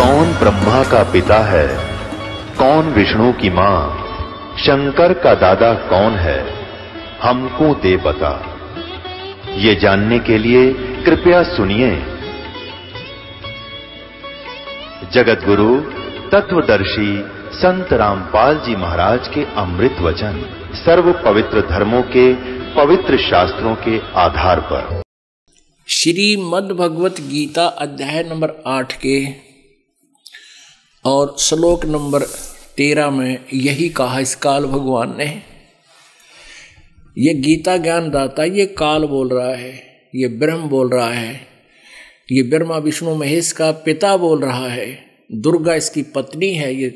कौन ब्रह्मा का पिता है, कौन विष्णु की मां, शंकर का दादा कौन है, हमको दे बता। ये जानने के लिए कृपया सुनिए। जगत गुरु तत्वदर्शी संत रामपाल जी महाराज के अमृत वचन सर्व पवित्र धर्मों के पवित्र शास्त्रों के आधार पर श्रीमद् भगवत गीता अध्याय नंबर 8 के और श्लोक नंबर 13 में यही कहा इस काल भगवान ने। ये गीता ज्ञान दाता ये काल बोल रहा है, ये ब्रह्म बोल रहा है, ये ब्रह्मा विष्णु महेश का पिता बोल रहा है, दुर्गा इसकी पत्नी है, ये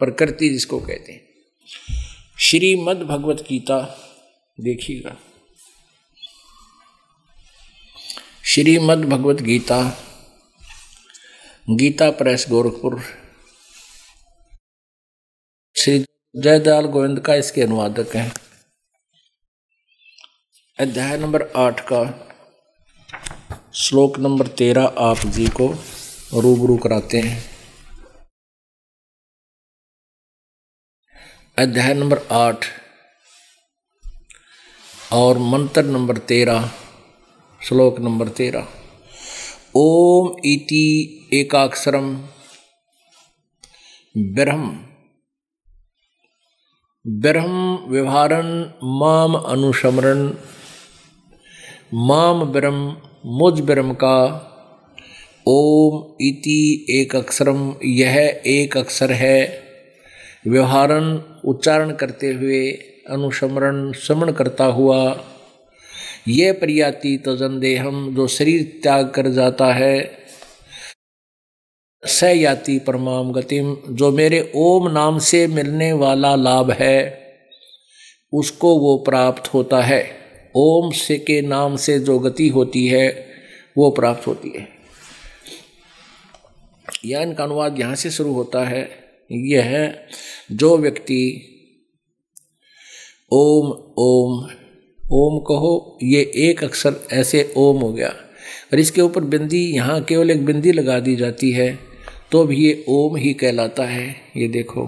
प्रकृति जिसको कहते हैं। श्रीमद् भगवत गीता देखिएगा, श्रीमद् भगवत गीता, गीता प्रेस गोरखपुर, श्री जयदयाल गोविंद का इसके अनुवादक हैं। अध्याय नंबर 8 का श्लोक नंबर 13 आप जी को रूबरू कराते हैं। अध्याय नंबर 8 और मंत्र नंबर 13, श्लोक नंबर 13। ओम इति एकाक्षरम ब्रह्म ब्रह्म व्यवहारन माम अनुसमरण माम ब्रह्म मुझ ब्रह्म का। ओम इति एक अक्षरम, यह एक अक्षर है, व्यवहारन उच्चारण करते हुए, अनुसमरण श्रवण करता हुआ, ये प्रयाति तजन देहम जो शरीर त्याग कर जाता है, स याति परमाम गतिम जो मेरे ओम नाम से मिलने वाला लाभ है उसको वो प्राप्त होता है। ओम से के नाम से जो गति होती है वो प्राप्त होती है। यह इनका अनुवाद यहाँ से शुरू होता है। यह है जो व्यक्ति ओम ओम ओम कहो, ये एक अक्षर ऐसे ओम हो गया और इसके ऊपर बिंदी, यहाँ केवल एक बिंदी लगा दी जाती है तो भी ये ओम ही कहलाता है। ये देखो,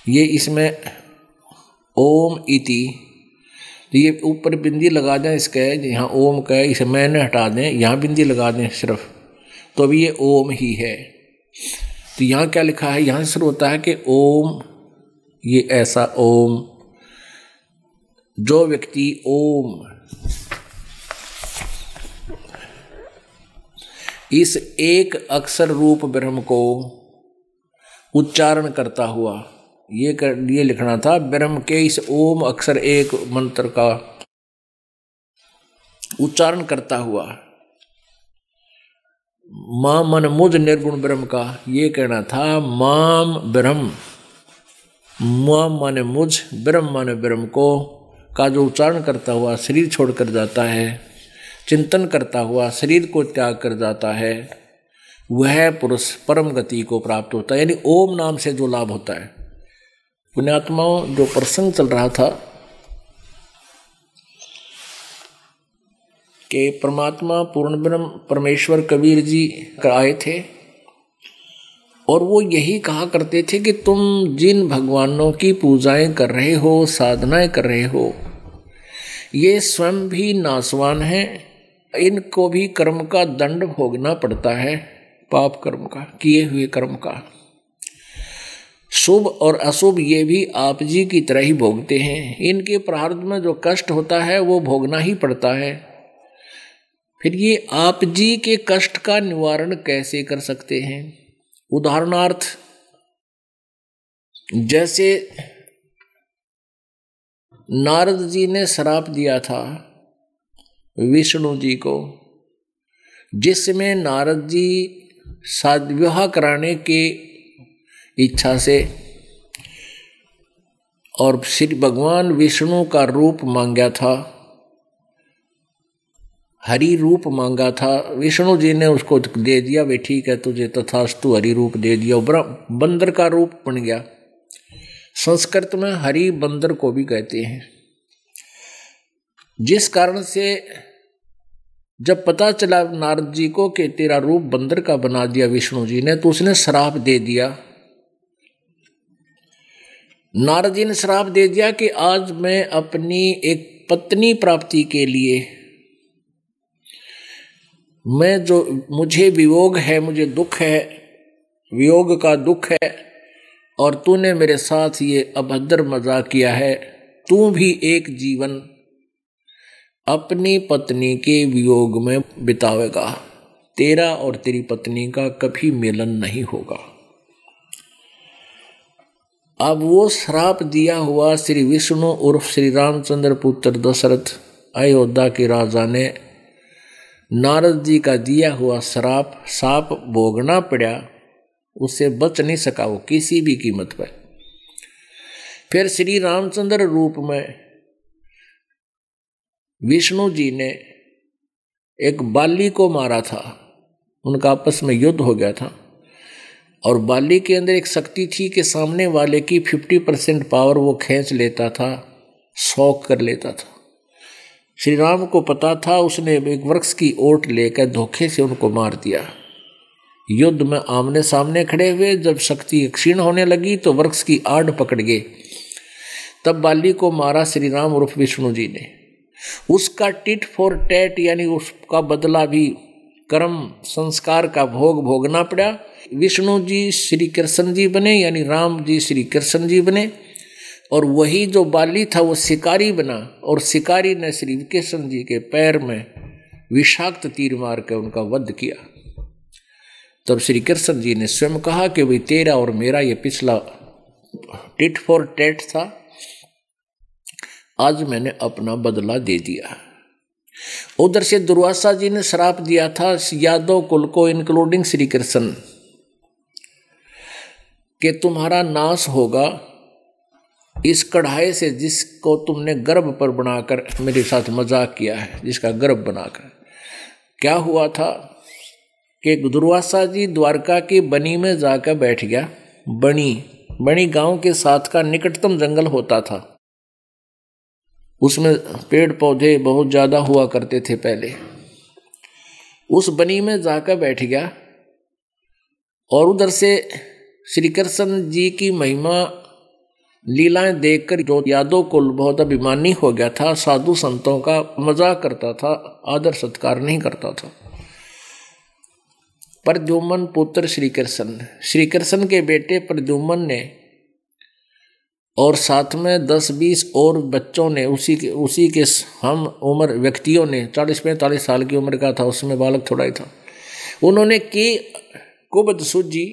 ये इसमें ओम इति, तो ये ऊपर बिंदी लगा दें, इसका यहाँ ओम का है, इसे मैंने हटा दें, यहाँ बिंदी लगा दें सिर्फ, तो भी ये ओम ही है। तो यहाँ क्या लिखा है, यहाँ शुरू होता है कि ओम, ये ऐसा ओम, जो व्यक्ति ओम इस एक अक्षर रूप ब्रह्म को उच्चारण करता हुआ, ये लिखना था, ब्रह्म के इस ओम अक्षर एक मंत्र का उच्चारण करता हुआ, मां मन मुझ निर्गुण ब्रह्म का, ये कहना था माम ब्रह्म, मां माने मुझ, ब्रह्म माने ब्रह्म को का जो उच्चारण करता हुआ शरीर छोड़कर जाता है, चिंतन करता हुआ शरीर को त्याग कर जाता है, वह पुरुष परम गति को प्राप्त होता है। यानी ओम नाम से जो लाभ होता है। पुण्यात्माओं, जो प्रसंग चल रहा था कि परमात्मा पूर्ण ब्रह्म परमेश्वर कबीर जी आए थे और वो यही कहा करते थे कि तुम जिन भगवानों की पूजाएं कर रहे हो, साधनाएं कर रहे हो, ये स्वयं भी नासवान हैं, इनको भी कर्म का दंड भोगना पड़ता है, पाप कर्म का, किए हुए कर्म का। शुभ और अशुभ ये भी आप जी की तरह ही भोगते हैं। इनके प्रारब्ध में जो कष्ट होता है वो भोगना ही पड़ता है। फिर ये आप जी के कष्ट का निवारण कैसे कर सकते हैं? उदाहरणार्थ, जैसे नारद जी ने श्राप दिया था विष्णु जी को, जिसमें नारद जी विवाह कराने के इच्छा से और श्री भगवान विष्णु का रूप मांगा था, हरि रूप मांगा था। विष्णु जी ने उसको दे दिया, वे ठीक है तुझे तथास्तु हरि रूप दे दिया। बंदर का रूप बन गया। संस्कृत में हरि बंदर को भी कहते हैं। जिस कारण से जब पता चला नारद जी को कि तेरा रूप बंदर का बना दिया विष्णु जी ने, तो उसने श्राप दे दिया। नारद जी ने श्राप दे दिया कि आज मैं अपनी एक पत्नी प्राप्ति के लिए, मैं जो मुझे वियोग है, मुझे दुख है, वियोग का दुख है, और तूने मेरे साथ ये अभद्र मजाक किया है, तू भी एक जीवन अपनी पत्नी के वियोग में बितावेगा, तेरा और तेरी पत्नी का कभी मिलन नहीं होगा। अब वो श्राप दिया हुआ श्री विष्णु उर्फ श्री रामचंद्र पुत्र दशरथ अयोध्या के राजा ने नारद जी का दिया हुआ साप भोगना पड़ा, उससे बच नहीं सका वो किसी भी कीमत पर। फिर श्री रामचंद्र रूप में विष्णु जी ने एक बाली को मारा था, उनका आपस में युद्ध हो गया था, और बाली के अंदर एक शक्ति थी कि सामने वाले की 50% पावर वो खींच लेता था, शौक कर लेता था। श्री राम को पता था, उसने एक वृक्ष की ओट लेकर धोखे से उनको मार दिया। युद्ध में आमने सामने खड़े हुए, जब शक्ति क्षीण होने लगी तो वृक्ष की आड़ पकड़ गए, तब बाली को मारा श्री राम उर्फ विष्णु जी ने। उसका टिट फॉर टैट यानी उसका बदला भी कर्म संस्कार का भोग भोगना पड़ा। विष्णु जी श्री कृष्ण जी बने, यानी राम जी श्री कृष्ण जी बने, और वही जो बाली था वो शिकारी बना, और शिकारी ने श्री कृष्ण जी के पैर में विषाक्त तीर मार कर उनका वध किया। तब श्री कृष्ण जी ने स्वयं कहा कि भाई तेरा और मेरा ये पिछला टिट फॉर टैट था, आज मैंने अपना बदला दे दिया। उधर से दुर्वासा जी ने श्राप दिया था यादव कुल को इंक्लूडिंग श्री कृष्ण कि तुम्हारा नाश होगा इस कढ़ाई से जिसको तुमने गर्भ पर बनाकर मेरे साथ मजाक किया है, जिसका गर्भ बनाकर। क्या हुआ था कि दुर्वासा जी द्वारका की बनी में जाकर बैठ गया। बनी गांव के साथ का निकटतम जंगल होता था, उसमें पेड़ पौधे बहुत ज़्यादा हुआ करते थे पहले। उस बनी में जाकर बैठ गया, और उधर से श्री कृष्ण जी की महिमा लीलाएं देखकर जो यादव कुल बहुत अभिमानी हो गया था, साधु संतों का मजाक करता था, आदर सत्कार नहीं करता था। प्रद्युम्न पुत्र श्री कृष्ण के बेटे प्रद्युम्न ने और साथ में 10-20 और बच्चों ने, उसी के हम उम्र व्यक्तियों ने, 40-45 साल की उम्र का था, उसमें बालक थोड़ा ही था, उन्होंने की कुबद सूझी।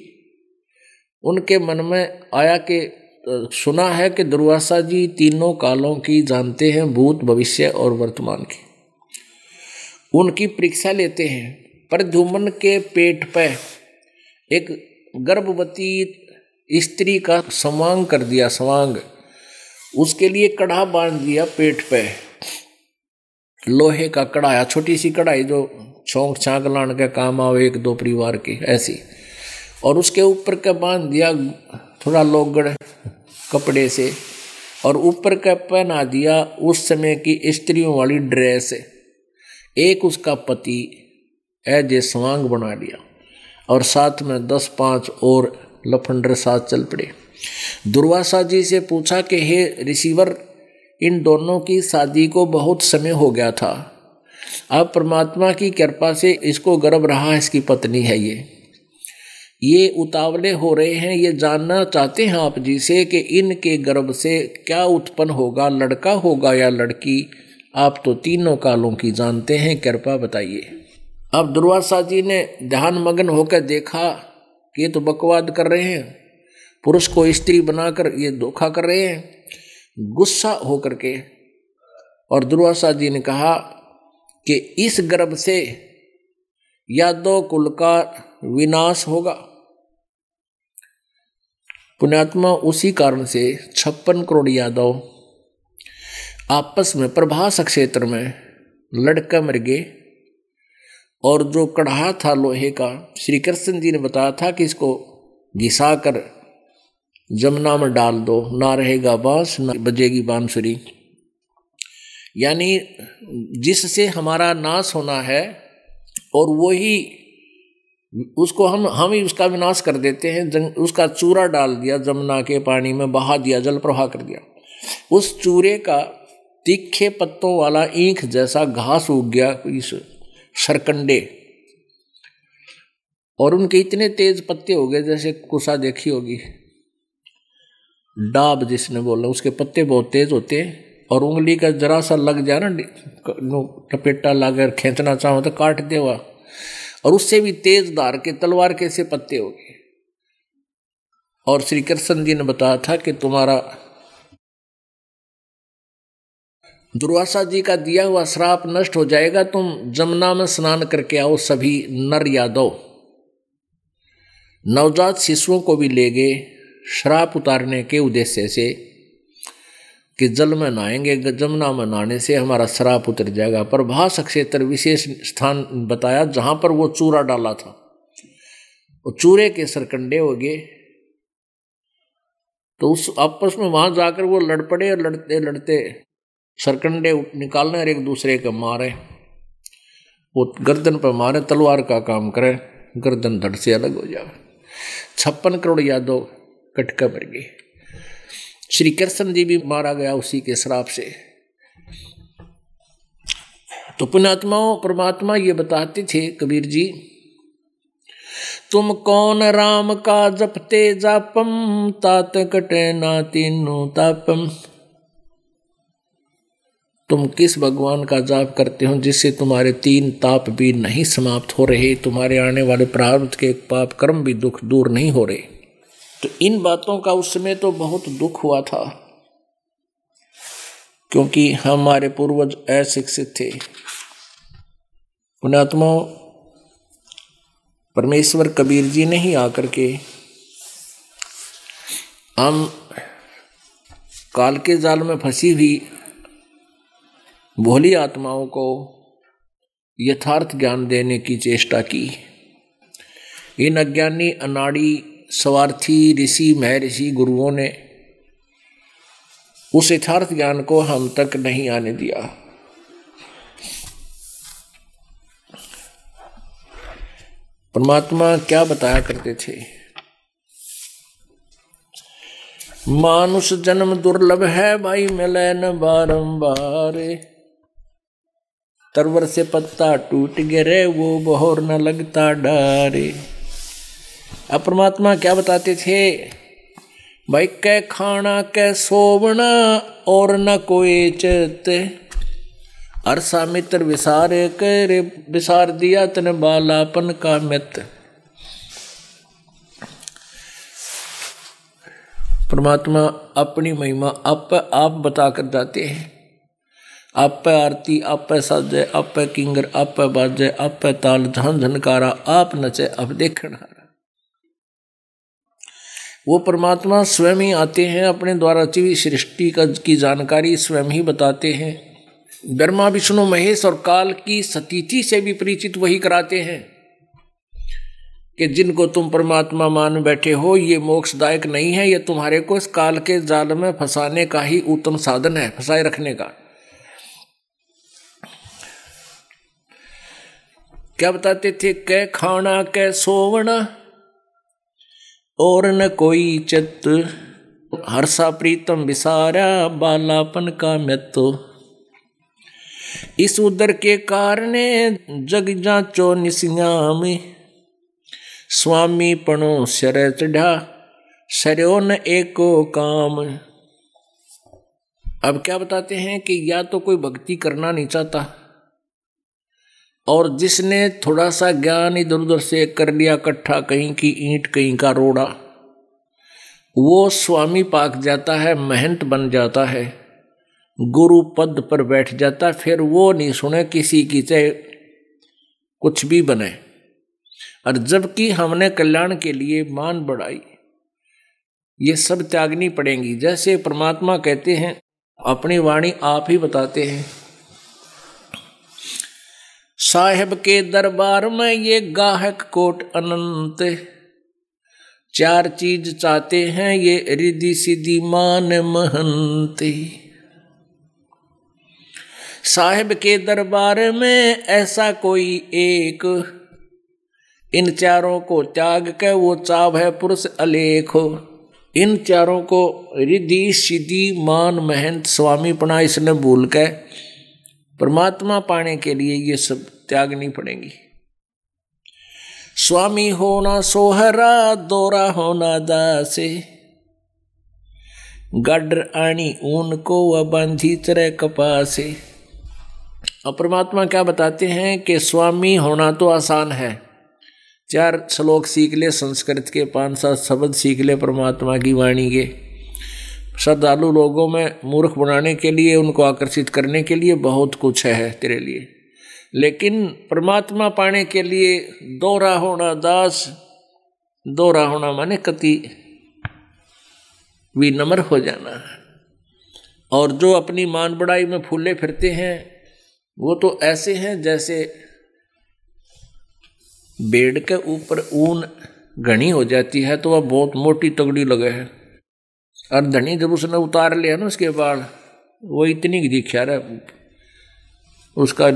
उनके मन में आया कि सुना है कि दुर्वासा जी तीनों कालों की जानते हैं, भूत भविष्य और वर्तमान की। उनकी परीक्षा लेते हैं। प्रद्युम्न के पेट पर एक गर्भवती स्त्री का समांग कर दिया, समांग, उसके लिए कड़ा बांध दिया पेट पे, लोहे का कड़ा, छोटी सी कढ़ाई जो छोंक छांक लाने का काम आवे 1-2 परिवार की ऐसी, और उसके ऊपर का बांध दिया थोड़ा लोगड़ कपड़े से, और ऊपर का पहना दिया उस समय की स्त्रियों वाली ड्रेस। एक उसका पति ऐजे स्वांग बना लिया, और साथ में 10-5 और लफंडर साथ चल पड़े। दुर्वासा जी से पूछा कि हे रिसीवर, इन दोनों की शादी को बहुत समय हो गया था, अब परमात्मा की कृपा से इसको गर्भ रहा, इसकी पत्नी है, ये उतावले हो रहे हैं, ये जानना चाहते हैं आप जी से कि इनके गर्भ से क्या उत्पन्न होगा, लड़का होगा या लड़की। आप तो तीनों कालों की जानते हैं, कृपा बताइए। अब दुर्वासा जी ने ध्यान मग्न होकर देखा कि ये तो बकवाद कर रहे हैं, पुरुष को स्त्री बनाकर ये धोखा कर रहे हैं। गुस्सा होकर के और दुर्वासा जी ने कहा कि इस गर्भ से यादव कुल का विनाश होगा। पुण्यात्मा, उसी कारण से 56 करोड़ यादव आपस में प्रभास क्षेत्र में लड़का मर गए, और जो कढ़ा था लोहे का, श्री कृष्ण जी ने बताया था कि इसको घिसा कर जमुना में डाल दो, ना रहेगा बांस ना बजेगी बांसुरी। यानी जिससे हमारा नाश होना है और वही उसको हम ही उसका विनाश कर देते हैं। उसका चूरा डाल दिया जमुना के पानी में, बहा दिया, जल प्रवाह कर दिया। उस चूरे का तीखे पत्तों वाला ईंख जैसा घास उग गया इस सरकंडे, और उनके इतने तेज पत्ते हो गए जैसे कुसा देखी होगी, डाब जिसने बोला, उसके पत्ते बहुत तेज होते हैं, और उंगली का जरा सा लग जाए ना, टपेटा लाकर खींचना चाहो तो काट देवा, और उससे भी तेज धार के तलवार के से पत्ते हो गए। और श्री कृष्ण जी ने बताया था कि तुम्हारा दुर्वासा जी का दिया हुआ श्राप नष्ट हो जाएगा, तुम जमुना में स्नान करके आओ। सभी नर यादव नवजात शिशुओं को भी ले गए श्राप उतारने के उद्देश्य से कि जल में नहाएंगे, जमुना में नहाने से हमारा श्राप उतर जाएगा। प्रभास क्षेत्र विशेष स्थान बताया जहां पर वो चूरा डाला था, वो चूरे के सरकंडे हो गए। तो उस आपस में वहां जाकर वो लड़ पड़े, और लड़ते लड़ते सरकंडे निकालने और एक दूसरे को मारे। वो गर्दन पर मारे, तलवार का काम करे, गर्दन धड़ से अलग हो जाए। 56 करोड़ यादव कटका मर गए। श्री कृष्ण जी भी मारा गया उसी के श्राप से। तो पुण्यात्माओं, परमात्मा ये बताते थे कबीर जी, तुम कौन राम का जपते जापम, तात कटे ना तीनों तापम। तुम किस भगवान का जाप करते हो जिससे तुम्हारे 3 ताप भी नहीं समाप्त हो रहे, तुम्हारे आने वाले प्रारब्ध के पाप कर्म भी दुख दूर नहीं हो रहे। तो इन बातों का उस समय तो बहुत दुख हुआ था, क्योंकि हमारे पूर्वज अशिक्षित थे। पुण्यात्माओं, परमेश्वर कबीर जी ने ही आकर के हम काल के जाल में फंसी हुई भोली आत्माओं को यथार्थ ज्ञान देने की चेष्टा की। इन अज्ञानी, अनाड़ी, स्वार्थी ऋषि, महर्षि, गुरुओं ने उस यथार्थ ज्ञान को हम तक नहीं आने दिया। परमात्मा क्या बताया करते थे, मानुष जन्म दुर्लभ है भाई, मिले न बारंबार, तरवर से पत्ता टूट गिरे, वो बहोर न लगता डारे। अब परमात्मा क्या बताते थे, भाई कै खाना कै सोवना, और न कोई चेत, अरसा मित्र विसारे करे, विसार दिया तन बालापन का मित। परमात्मा अपनी महिमा आप बताकर जाते हैं। आप पे आरती, आप पे साजे, आप पे किंगर, आप पे बाजे, आप पे ताल, झन झनकारा, आप नचे अब देखण हारा। वो परमात्मा स्वयं ही आते हैं, अपने द्वारा रची हुई सृष्टि की जानकारी स्वयं ही बताते हैं। ब्रह्मा, विष्णु, महेश और काल की सतीथि से भी परिचित वही कराते हैं कि जिनको तुम परमात्मा मान बैठे हो, ये मोक्षदायक नहीं है, ये तुम्हारे को इस काल के जाल में फंसाने का ही उत्तम साधन है, फंसाए रखने का। क्या बताते थे, कै खाना कै सोवना, और न कोई चित, हर्षा प्रीतम विसारा, बालापन का मृत्यु। इस उदर के कारण जग जाचो निस्याम, स्वामी पणो सर चढ़ा, सरयो न एको काम। अब क्या बताते हैं कि या तो कोई भक्ति करना नहीं चाहता, और जिसने थोड़ा सा ज्ञान इधर उधर से कर लिया इकट्ठा, कहीं की ईंट कहीं का रोड़ा, वो स्वामी पाक जाता है, महंत बन जाता है, गुरु पद पर बैठ जाता, फिर वो नहीं सुने किसी की, चाहे कुछ भी बने। और जबकि हमने कल्याण के लिए मान बढ़ाई, ये सब त्यागनी पड़ेंगी। जैसे परमात्मा कहते हैं, अपनी वाणी आप ही बताते हैं, साहेब के दरबार में ये गाहक कोट अनंत, 4 चीज चाहते हैं ये रिद्धि सिद्धि मान महंत। साहिब के दरबार में ऐसा कोई एक, इन चारों को त्याग के वो चाव है पुरुष अलेख। इन चारों को रिद्धि सिद्धि मान महंत स्वामीपना इसने भूल के परमात्मा पाने के लिए ये सब त्यागनी पड़ेंगी। स्वामी होना सोहरा दोरा होना दासे, गड्र आनी ऊन को व बांधी चरे कपासे। अब परमात्मा क्या बताते हैं कि स्वामी होना तो आसान है, 4 श्लोक सीख ले संस्कृत के, 5-7 शब्द सीख ले परमात्मा की वाणी के। श्रद्धालु लोगों में मूर्ख बनाने के लिए, उनको आकर्षित करने के लिए बहुत कुछ है तेरे लिए, लेकिन परमात्मा पाने के लिए दोहरा होना दास। दोहरा होना माने कति विनम्र हो जाना। और जो अपनी मान बढ़ाई में फूले फिरते हैं वो तो ऐसे हैं जैसे बेड़ के ऊपर ऊन घनी हो जाती है तो वह बहुत मोटी तगड़ी लगे है, और धनी जब उसने उतार लिया ना उसके बाल, वो इतनी दिखा रहा है, उसका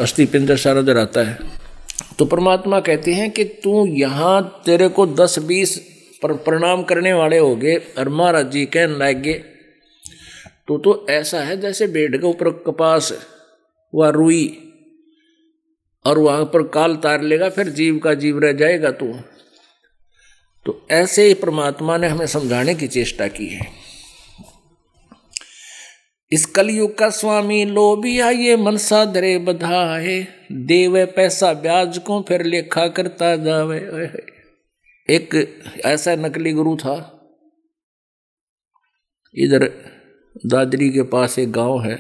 अस्थि पिंजर सारा दराता है। तो परमात्मा कहते हैं कि तू यहाँ तेरे को 10-20 प्रणाम करने वाले हो गए और महाराज जी कहने लगे तो ऐसा है जैसे बेड़ के ऊपर कपास व रुई, और वहां पर काल तार लेगा फिर जीव का जीव रह जाएगा तू। तो ऐसे ही परमात्मा ने हमें समझाने की चेष्टा की है। इस कलयुग का स्वामी लोभिया ये मनसा धरे बधाए, देवे पैसा ब्याज को फिर लेखा करता जावे। एक ऐसा नकली गुरु था, इधर दादरी के पास एक गांव है,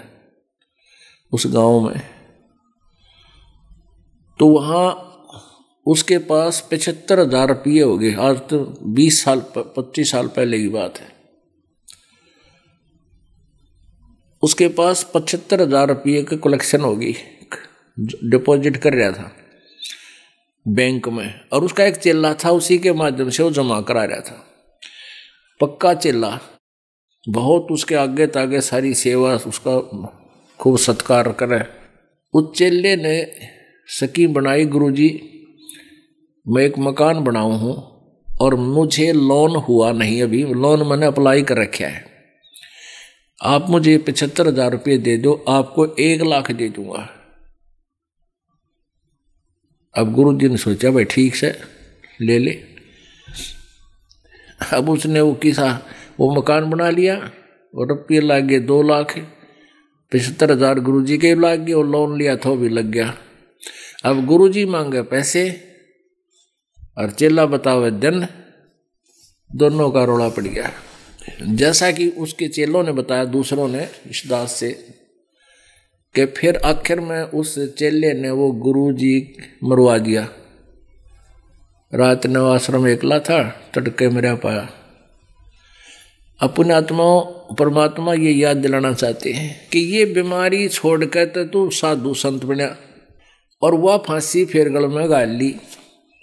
उस गांव में तो वहाँ उसके पास 75,000 रुपये हो गए। आज तो 25 साल पहले की बात है। उसके पास 75,000 रुपये का कलेक्शन हो गई, डिपॉजिट कर रहा था बैंक में, और उसका एक चेला था, उसी के माध्यम से वो जमा करा रहा था। पक्का चेला, बहुत उसके आगे तागे सारी सेवा, उसका खूब सत्कार करे। उस चेले ने स्कीम बनाई, गुरुजी मैं एक मकान बनाऊं हूं और मुझे लोन हुआ नहीं, अभी लोन मैंने अप्लाई कर रखा है, आप मुझे 75,000 रुपये दे दो, आपको 1 लाख दे दूंगा। अब गुरुजी ने सोचा भाई ठीक से ले ले। अब उसने वो मकान बना लिया और रुपये लग गए 2 लाख, 75,000 गुरुजी के लग गए और लोन लिया था वो भी लग गया। अब गुरुजी मांगे पैसे और चेला बतावे दिन, दोनों का रोड़ा पड़ गया। जैसा कि उसके चेलों ने बताया दूसरों ने इस दास से, कि फिर आखिर में उस चेले ने वो गुरुजी मरवा दिया। रात ने आश्रम एकला था, तड़के मेरा पाया। अपने आत्माओं परमात्मा ये याद दिलाना चाहते हैं कि ये बीमारी छोड़ कर तो तू साधु संत बना, और वह फांसी फेर गल में गाल ली।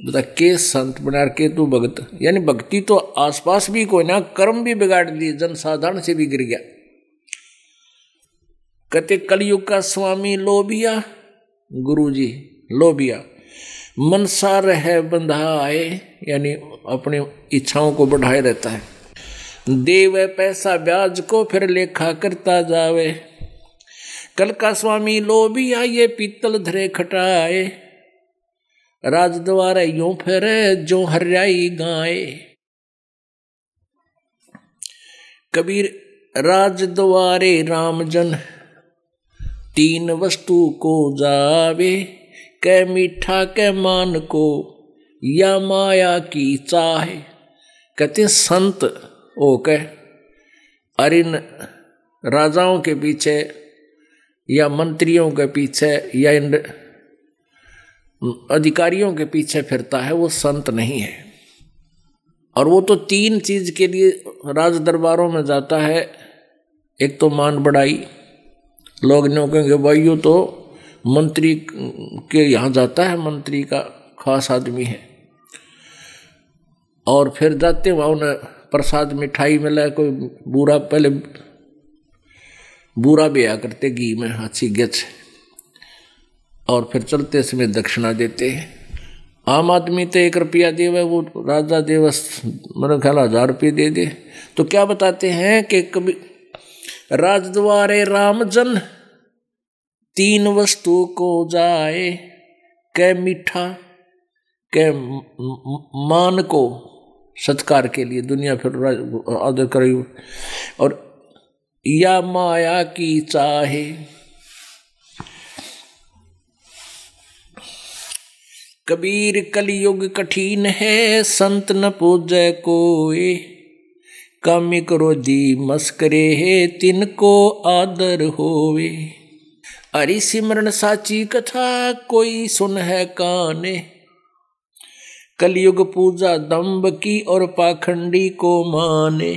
बता के संत बना के तू भगत, यानी भक्ति तो आसपास भी कोई ना, कर्म भी बिगाड़ दी, जन साधारण से भी गिर गया। कहते कलयुग का स्वामी लोभिया, गुरुजी लोभिया, मनसा रहे बंधाए, यानी अपनी इच्छाओं को बढ़ाए रहता है। देवे पैसा ब्याज को फिर लेखा करता जावे। कल का स्वामी लोभिया ये पीतल धरे खटाए, राजद्वारे यूं फिरे जो हरियाई गाए। कबीर राजद्वारे रामजन 3 वस्तु को जावे, कै मीठा कै मान को या माया की चाहे। कहते संत ओ कह, और इन राजाओं के पीछे या मंत्रियों के पीछे या इन अधिकारियों के पीछे फिरता है, वो संत नहीं है। और वो तो 3 चीज के लिए राज दरबारों में जाता है। एक तो मान बढ़ाई, लोग नहीं कहेंगे भाई यो तो मंत्री के यहाँ जाता है, मंत्री का खास आदमी है। और फिर जाते वहाँ उन्हें प्रसाद मिठाई मिला, कोई बूरा, पहले बूरा भी आया करते घी में अच्छी गेच और फिर चलते समय दक्षिणा देते हैं। आम आदमी तो 1 रुपया देवे, वो राजा देवस मेरे ख्याल 1000 रुपये दे दे। तो क्या बताते हैं कि कभी राजद्वारे रामजन 3 वस्तु को जाए, कै मीठा, कै मान को सत्कार के लिए दुनिया फिर आदर करी, और या माया की चाहे। कबीर कलयुग कठिन है, संत न पूजै कोय, कामी क्रोधी मस्करे है, तिनको आदर होवे। हरि सिमरन साची कथा, कोई सुन है काने, कलयुग पूजा दंभ की, और पाखंडी को माने।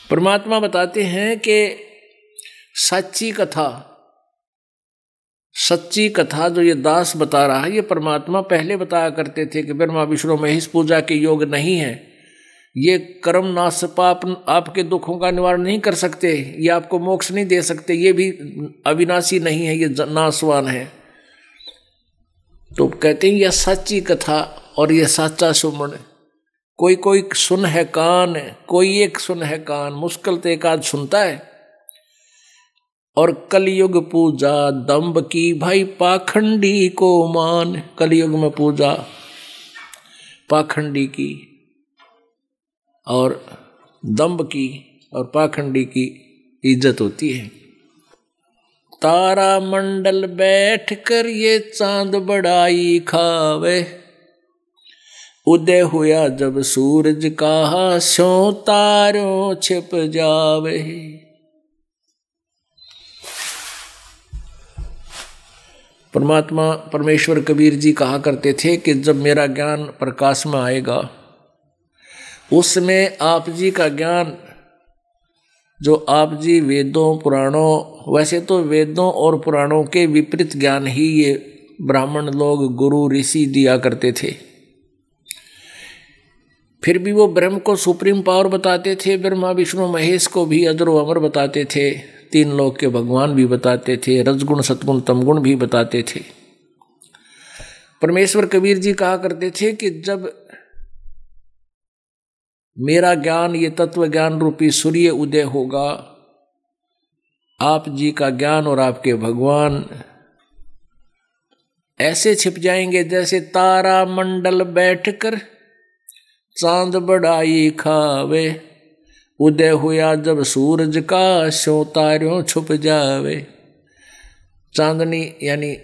परमात्मा बताते हैं कि सच्ची कथा, सच्ची कथा जो ये दास बता रहा है, ये परमात्मा पहले बताया करते थे कि ब्रह्मा विष्णु महेश पूजा के योग नहीं है, ये कर्म नाश पाप आपके दुखों का निवारण नहीं कर सकते, ये आपको मोक्ष नहीं दे सकते, ये भी अविनाशी नहीं है, ये नाशवान है। तो कहते हैं यह सच्ची कथा और यह सच्चा सुमन, कोई कोई सुन है कान, कोई एक सुन है कान, मुश्किल तो एक आध सुनता है। और कलयुग पूजा दंभ की, भाई पाखंडी को मान। कलयुग में पूजा पाखंडी की और दंभ की और पाखंडी की इज्जत होती है। तारा मंडल बैठ कर ये चांद बड़ाई खावे, उदय हुआ जब सूरज का, स्यों तारों छिप जावे। परमात्मा परमेश्वर कबीर जी कहा करते थे कि जब मेरा ज्ञान प्रकाश में आएगा, उसमें आप जी का ज्ञान, जो आप जी वेदों पुराणों, वैसे तो वेदों और पुराणों के विपरीत ज्ञान ही ये ब्राह्मण लोग, गुरु ऋषि दिया करते थे, फिर भी वो ब्रह्म को सुप्रीम पावर बताते थे, ब्रह्मा विष्णु महेश को भी अजर अमर बताते थे, 3 लोक के भगवान भी बताते थे, रजगुण सतगुण तमगुण भी बताते थे। परमेश्वर कबीर जी कहा करते थे कि जब मेरा ज्ञान, ये तत्व ज्ञान रूपी सूर्य उदय होगा, आप जी का ज्ञान और आपके भगवान ऐसे छिप जाएंगे जैसे तारा मंडल बैठकर चांद बड़ाई खावे, उदय हुआ जब सूरज का, स्यों तारों छुप जावे। चांदनी यानी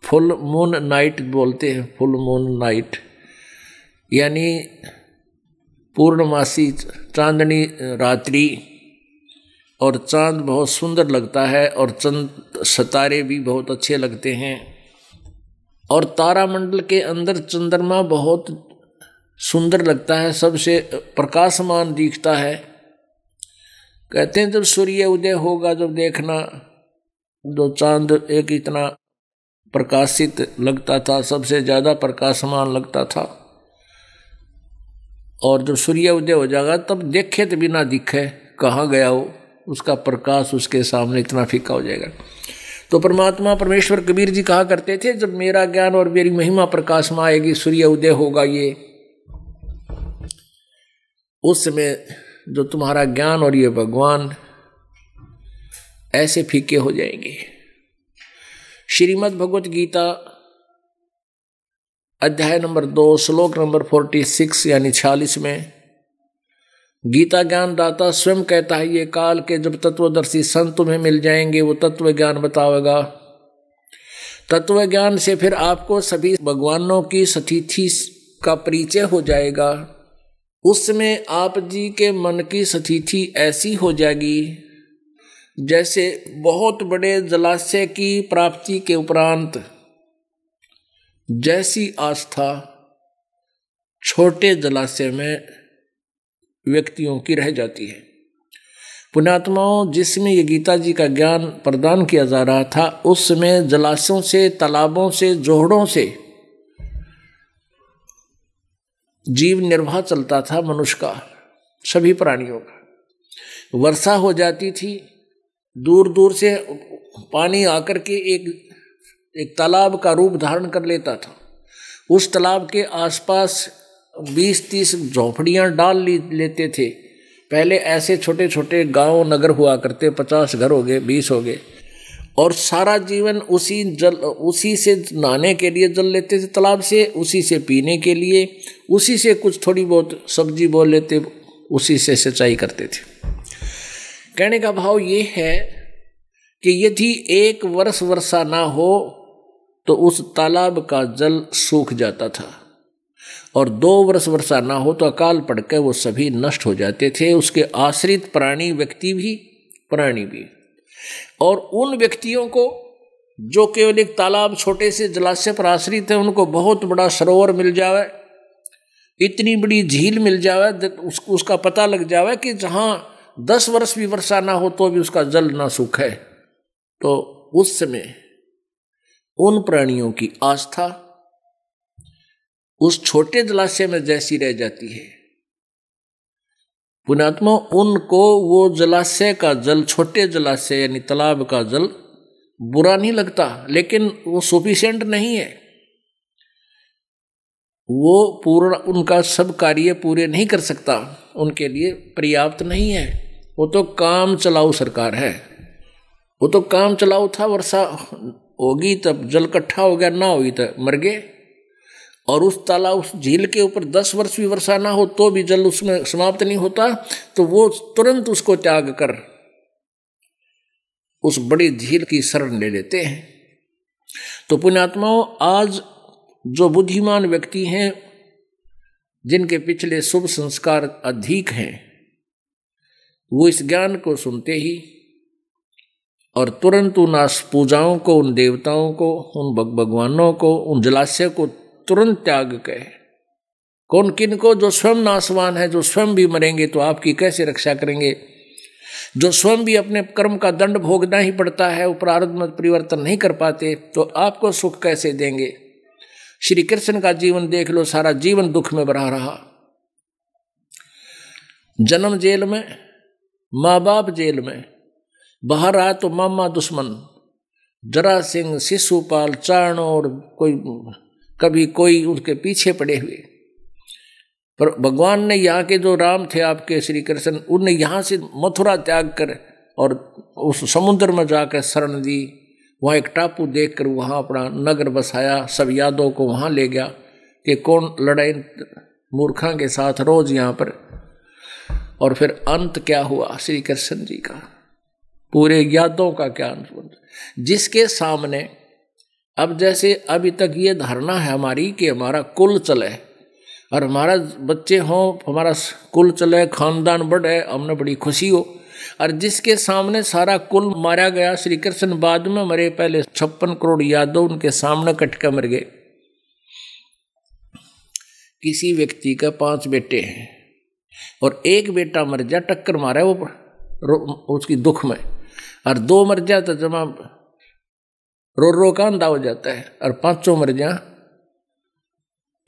फुल मून नाइट बोलते हैं, फुल मून नाइट यानी पूर्णमासी चांदनी रात्रि, और चांद बहुत सुंदर लगता है और चंद सितारे भी बहुत अच्छे लगते हैं, और तारामंडल के अंदर चंद्रमा बहुत सुंदर लगता है, सबसे प्रकाशमान दिखता है। कहते हैं जब सूर्य उदय होगा, जब देखना, जो चांद एक इतना प्रकाशित लगता था, सबसे ज़्यादा प्रकाशमान लगता था, और जब सूर्य उदय हो जाएगा तब देखे तो बिना दिखे कहाँ गया हो, उसका प्रकाश उसके सामने इतना फीका हो जाएगा। तो परमात्मा परमेश्वर कबीर जी कहा करते थे जब मेरा ज्ञान और मेरी महिमा प्रकाश में आएगी, सूर्य उदय होगा, ये उस समय जो तुम्हारा ज्ञान और ये भगवान ऐसे फीके हो जाएंगे। श्रीमद् भगवत गीता अध्याय नंबर 2 श्लोक नंबर 46 यानी 46 में गीता ज्ञान दाता स्वयं कहता है, ये काल के जब तत्वदर्शी संत तुम्हें मिल जाएंगे, वो तत्व ज्ञान बतावेगा। तत्व ज्ञान से फिर आपको सभी भगवानों की स्थिति का परिचय हो जाएगा। उसमें आप जी के मन की स्थिति ऐसी हो जाएगी जैसे बहुत बड़े जलाशय की प्राप्ति के उपरांत जैसी आस्था छोटे जलाशय में व्यक्तियों की रह जाती है। पुण्यात्माओं, जिसमें ये गीता जी का ज्ञान प्रदान किया जा रहा था, उस समय जलाशयों से, तालाबों से, जोहड़ों से जीव निर्वाह चलता था, मनुष्य का, सभी प्राणियों का। वर्षा हो जाती थी, दूर दूर से पानी आकर के एक तालाब का रूप धारण कर लेता था। उस तालाब के आसपास 20-30 झोपड़ियाँ डाल लेते थे। पहले ऐसे छोटे छोटे गांव नगर हुआ करते, 50 घर हो गए, 20 हो गए, और सारा जीवन उसी से नहाने के लिए जल लेते थे तालाब से, उसी से पीने के लिए, उसी से कुछ थोड़ी बहुत सब्जी बो लेते, उसी से सिंचाई करते थे। कहने का भाव ये है कि यदि 1 वर्ष वर्षा ना हो तो उस तालाब का जल सूख जाता था, और 2 वर्ष वर्षा ना हो तो अकाल पड़कर वो सभी नष्ट हो जाते थे, उसके आश्रित प्राणी, व्यक्ति भी, प्राणी भी। और उन व्यक्तियों को जो केवल एक तालाब, छोटे से जलाशय पर आश्रित है, उनको बहुत बड़ा सरोवर मिल जावे, इतनी बड़ी झील मिल जावे, उसका पता लग जावे कि जहाँ 10 वर्ष भी वर्षा ना हो तो भी उसका जल ना सूखे, तो उस समय उन प्राणियों की आस्था उस छोटे जलाशय में जैसी रह जाती है। पुण्यात्मा, उनको वो जलाशय का जल, छोटे जलाशय यानी तालाब का जल बुरा नहीं लगता, लेकिन वो सफिशिएंट नहीं है, वो पूर्ण उनका सब कार्य पूरे नहीं कर सकता, उनके लिए पर्याप्त नहीं है। वो तो काम चलाऊ सरकार है, वो तो काम चलाऊ था। वर्षा होगी तब जल इकट्ठा हो गया, ना होगी तो मर गए। और उस तालाब, उस झील के ऊपर 10 वर्ष भी वर्षा ना हो तो भी जल उसमें समाप्त नहीं होता, तो वो तुरंत उसको त्याग कर उस बड़ी झील की शरण ले लेते हैं। तो पुण्यात्माओं, आज जो बुद्धिमान व्यक्ति हैं, जिनके पिछले शुभ संस्कार अधिक हैं, वो इस ज्ञान को सुनते ही और तुरंत उन पूजाओं को, उन देवताओं को, उन भगवानों को, उन जलाशय को तुरंत त्याग के, कौन किन को, जो स्वयं नाशवान है, जो स्वयं भी मरेंगे तो आपकी कैसे रक्षा करेंगे, जो स्वयं भी अपने कर्म का दंड भोगना ही पड़ता है, वो प्रारब्ध में परिवर्तन नहीं कर पाते, तो आपको सुख कैसे देंगे। श्री कृष्ण का जीवन देख लो, सारा जीवन दुख में भरा रहा। जन्म जेल में, माँ बाप जेल में, बाहर आया तो मामा दुश्मन, जरासिंह, शिशुपाल, चारण, और कभी कोई उनके पीछे पड़े हुए। पर भगवान ने यहाँ के जो राम थे आपके श्री कृष्ण, उनने यहाँ से मथुरा त्याग कर और उस समुद्र में जाकर शरण दी। वहाँ एक टापू देखकर वहाँ अपना नगर बसाया, सब यादों को वहाँ ले गया कि कौन लड़ाई मूर्खा के साथ रोज यहाँ पर। और फिर अंत क्या हुआ श्री कृष्ण जी का, पूरे यादों का क्या अंत, जिसके सामने अब जैसे अभी तक ये धारणा है हमारी कि हमारा कुल चले और हमारा बच्चे हों, हमारा कुल चले, खानदान बढ़े, हमने बड़ी खुशी हो, और जिसके सामने सारा कुल मारा गया। श्री कृष्ण बाद में मरे, पहले 56 करोड़ यादव उनके सामने कटके मर गए। किसी व्यक्ति का 5 बेटे हैं और एक बेटा मर जा, टक्कर मारा वो उसकी दुख में, और 2 मर जा तो जमा रो का अंधा हो जाता है, और 5 मर जा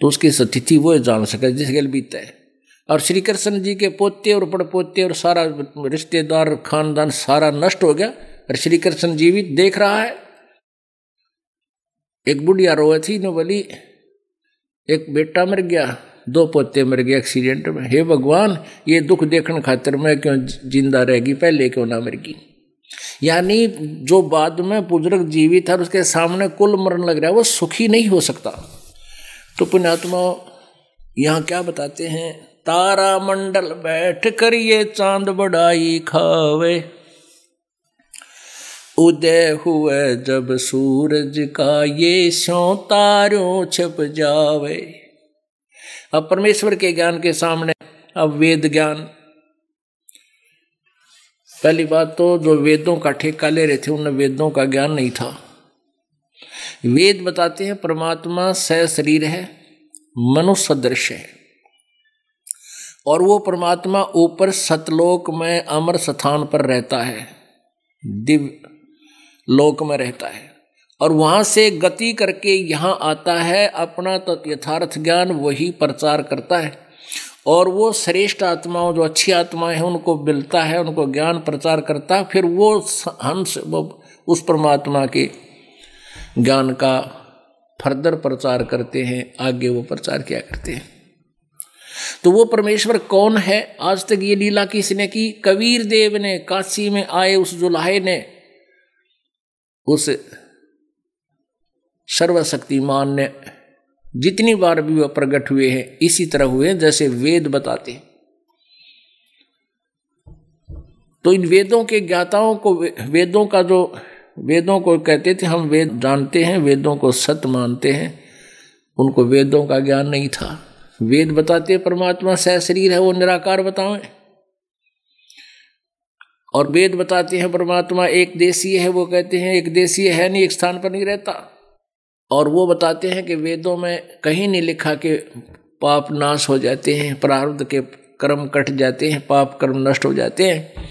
तो उसकी स्थिति वो जान सके जिस गल बीता है। और श्री कृष्ण जी के पोते और पड़पोते और सारा रिश्तेदार, खानदान सारा नष्ट हो गया, और श्री कृष्ण जी भी देख रहा है। एक बुढ़िया रोए थी न, बोली एक बेटा मर गया, 2 पोते मर गए एक्सीडेंट में, हे भगवान ये दुख देखने खातिर मैं क्यों जिंदा रहेगी, पहले क्यों ना मर गई। यानी जो बाद में बुजुर्ग जीवित है उसके सामने कुल मरण लग रहा है, वो सुखी नहीं हो सकता। तो पुण्यात्मा यहाँ क्या बताते हैं, तारा मंडल बैठ कर ये चांद बढ़ाई खावे, उदय हुए जब सूरज का ये स्यों तारों छिप जावे। अब परमेश्वर के ज्ञान के सामने अब वेद ज्ञान, पहली बात तो जो वेदों का ठेका ले रहे थे उन्हें वेदों का ज्ञान नहीं था। वेद बताते हैं परमात्मा सशरीर है, मनुष्य सदृश है, और वो परमात्मा ऊपर सतलोक में अमर स्थान पर रहता है, दिव्य लोक में रहता है, और वहां से गति करके यहाँ आता है, अपना तो यथार्थ ज्ञान वही प्रचार करता है। और वो श्रेष्ठ आत्माओं जो अच्छी आत्माएं हैं उनको मिलता है, उनको ज्ञान प्रचार करता है, फिर वो हमसे वो उस परमात्मा के ज्ञान का फर्दर प्रचार करते हैं, आगे वो प्रचार किया करते हैं। तो वो परमेश्वर कौन है? आज तक ये लीला किसने की? कबीर देव ने, काशी में आए उस जुलाहे ने, उस सर्वशक्तिमान ने जितनी बार भी वह प्रकट हुए हैं इसी तरह हुए हैं जैसे वेद बताते हैं। तो इन वेदों के ज्ञाताओं को, वेदों को कहते थे हम वेद जानते हैं, वेदों को सत्य मानते हैं, उनको वेदों का ज्ञान नहीं था। वेद बताते परमात्मा सहशरीर है, वो निराकार बताएं, और वेद बताते हैं परमात्मा एक देशीय है, वो कहते हैं एक देशीय है नहीं, एक स्थान पर नहीं रहता। और वो बताते हैं कि वेदों में कहीं नहीं लिखा कि पाप नाश हो जाते हैं, प्रारब्ध के कर्म कट जाते हैं, पाप कर्म नष्ट हो जाते हैं,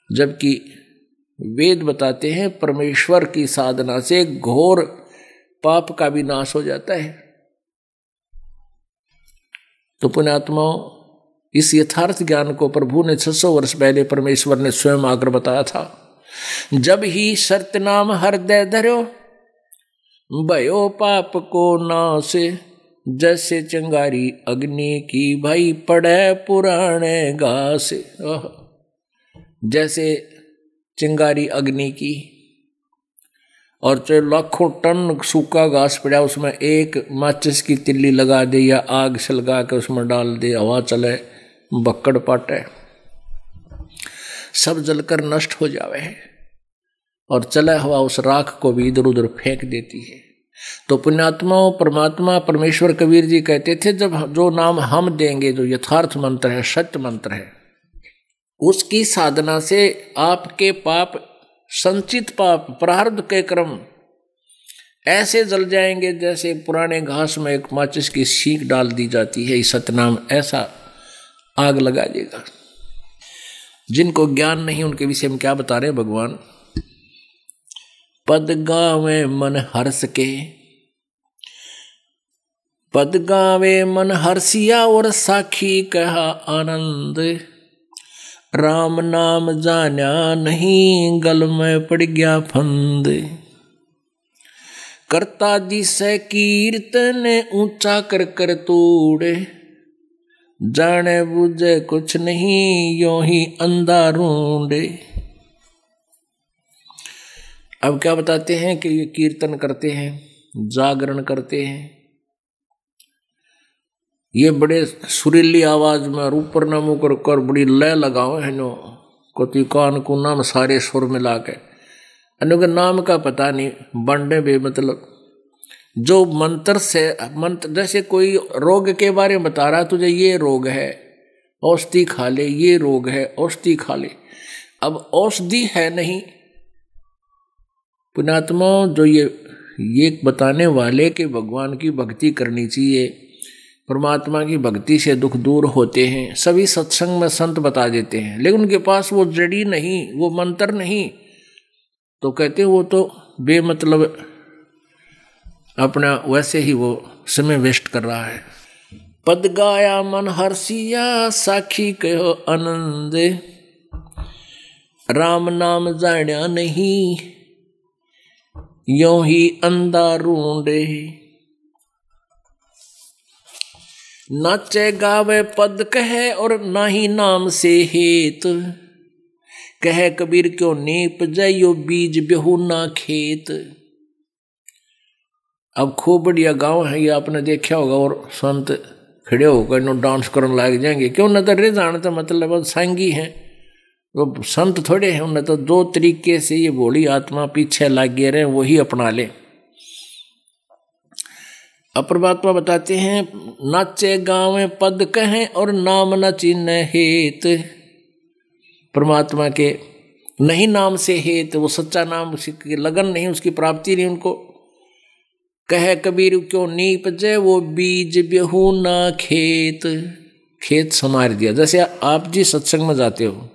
जबकि वेद बताते हैं परमेश्वर की साधना से घोर पाप का भी नाश हो जाता है। तो पुण्यात्माओं, इस यथार्थ ज्ञान को प्रभु ने 600 वर्ष पहले परमेश्वर ने स्वयं आकर बताया था। जब ही सत्य नाम हृदय धर्यो, भयो पाप को नाश, जैसे चिंगारी अग्नि की भाई पड़े पुराने घास। जैसे चिंगारी अग्नि की, और चाहे लाखों टन सूखा घास पड़ा, उसमें एक माचिस की तिल्ली लगा दे या आग सलगा के उसमें डाल दे, हवा चले, बक्कड़ पाटे, सब जलकर नष्ट हो जावे, और चला हुआ उस राख को भी इधर उधर फेंक देती है। तो पुण्यात्माओं, परमात्मा परमेश्वर कबीर जी कहते थे, जब जो नाम हम देंगे, जो यथार्थ मंत्र है, सत्य मंत्र है, उसकी साधना से आपके पाप, संचित पाप, प्रारब्ध के कर्म ऐसे जल जाएंगे जैसे पुराने घास में एक माचिस की सीख डाल दी जाती है। सतनाम ऐसा आग लगा देगा। जिनको ज्ञान नहीं उनके विषय में क्या बता रहे हैं भगवान? पद गावे मन हर्ष के, पद गावे मन हर्षिया और साखी कहा आनंद, राम नाम जाना नहीं गल में पड़ गया फंद, करता जिसे कीर्तन ऊंचा कर कर तोड़े, जाने बुझे कुछ नहीं यों ही अंधा ढूंढे। अब क्या बताते हैं कि ये कीर्तन करते हैं, जागरण करते हैं, ये बड़े सुरीली आवाज में ऊपर न मुँह कर बड़ी लय लगाओ है नो, कोती कान को नाम सारे सुर मिला के, अनु नाम का पता नहीं, बंडे बे मतलब जो मंत्र से, मंत्र जैसे कोई रोग के बारे में बता रहा तुझे, ये रोग है औषधि खा ले, ये रोग है औषधि खा ले। अब औषधि है नहीं। पुण्यात्मा, जो ये बताने वाले कि भगवान की भक्ति करनी चाहिए, परमात्मा की भक्ति से दुख दूर होते हैं, सभी सत्संग में संत बता देते हैं, लेकिन उनके पास वो जड़ी नहीं, वो मंत्र नहीं, तो कहते वो तो बेमतलब अपना वैसे ही वो समय वेस्ट कर रहा है। पद गाया मन हर्षिया साखी कहो आनंद, राम नाम जाना नहीं यों ही अंधा ढूंढे, नाचे गावे पद कहे और ना ही नाम से हेत, कहे कबीर क्यों नीप जाइयो बीज बेहू ना खेत। अब खूब बढ़िया गांव है, ये आपने देखा होगा, और संत खड़े होकर नो डांस करने लग जाएंगे, क्यों न तो रे जानते मतलब सांगी हैं, वो संत थोड़े हैं, उन्हें तो दो तरीके से ये भोली आत्मा पीछे लग गए रहे, वही अपना ले। अब परमात्मा बताते हैं, नाचे गावे पद कहें और नाम न चिन्ह हेत, परमात्मा के नहीं नाम से हेत, वो सच्चा नाम, उसकी लगन नहीं, उसकी प्राप्ति नहीं उनको। कहे कबीर क्यों नीप जय वो बीज बेहू ना खेत, खेत समार दिया। जैसे आप जी सत्संग में जाते हो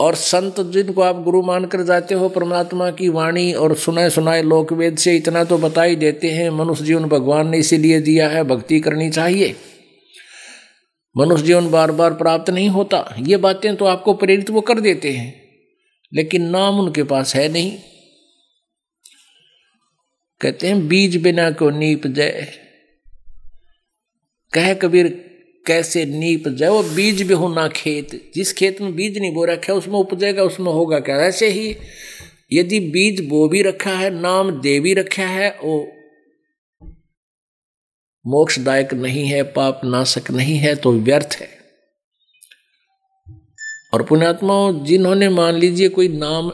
और संत जिनको आप गुरु मानकर जाते हो, परमात्मा की वाणी और सुनाए सुनाए लोक वेद से इतना तो बता ही देते हैं, मनुष्य जीवन भगवान ने इसीलिए दिया है, भक्ति करनी चाहिए। मनुष्य जीवन बार बार प्राप्त नहीं होता। ये बातें तो आपको प्रेरित वो कर देते हैं, लेकिन नाम उनके पास है नहीं। कहते हैं बीज बिना को नीप जाए, कह कबीर कैसे नीप जाए। वो बीज भी हो ना खेत, जिस खेत में बीज नहीं बो रखा है उसमें उपजेगा, उसमें होगा क्या। ऐसे ही यदि बीज बो भी रखा है, नाम दे भी रखा है, वो मोक्षदायक नहीं है, पाप नाशक नहीं है, तो व्यर्थ है। और पुण्यात्माओं, जिन्होंने मान लीजिए कोई नाम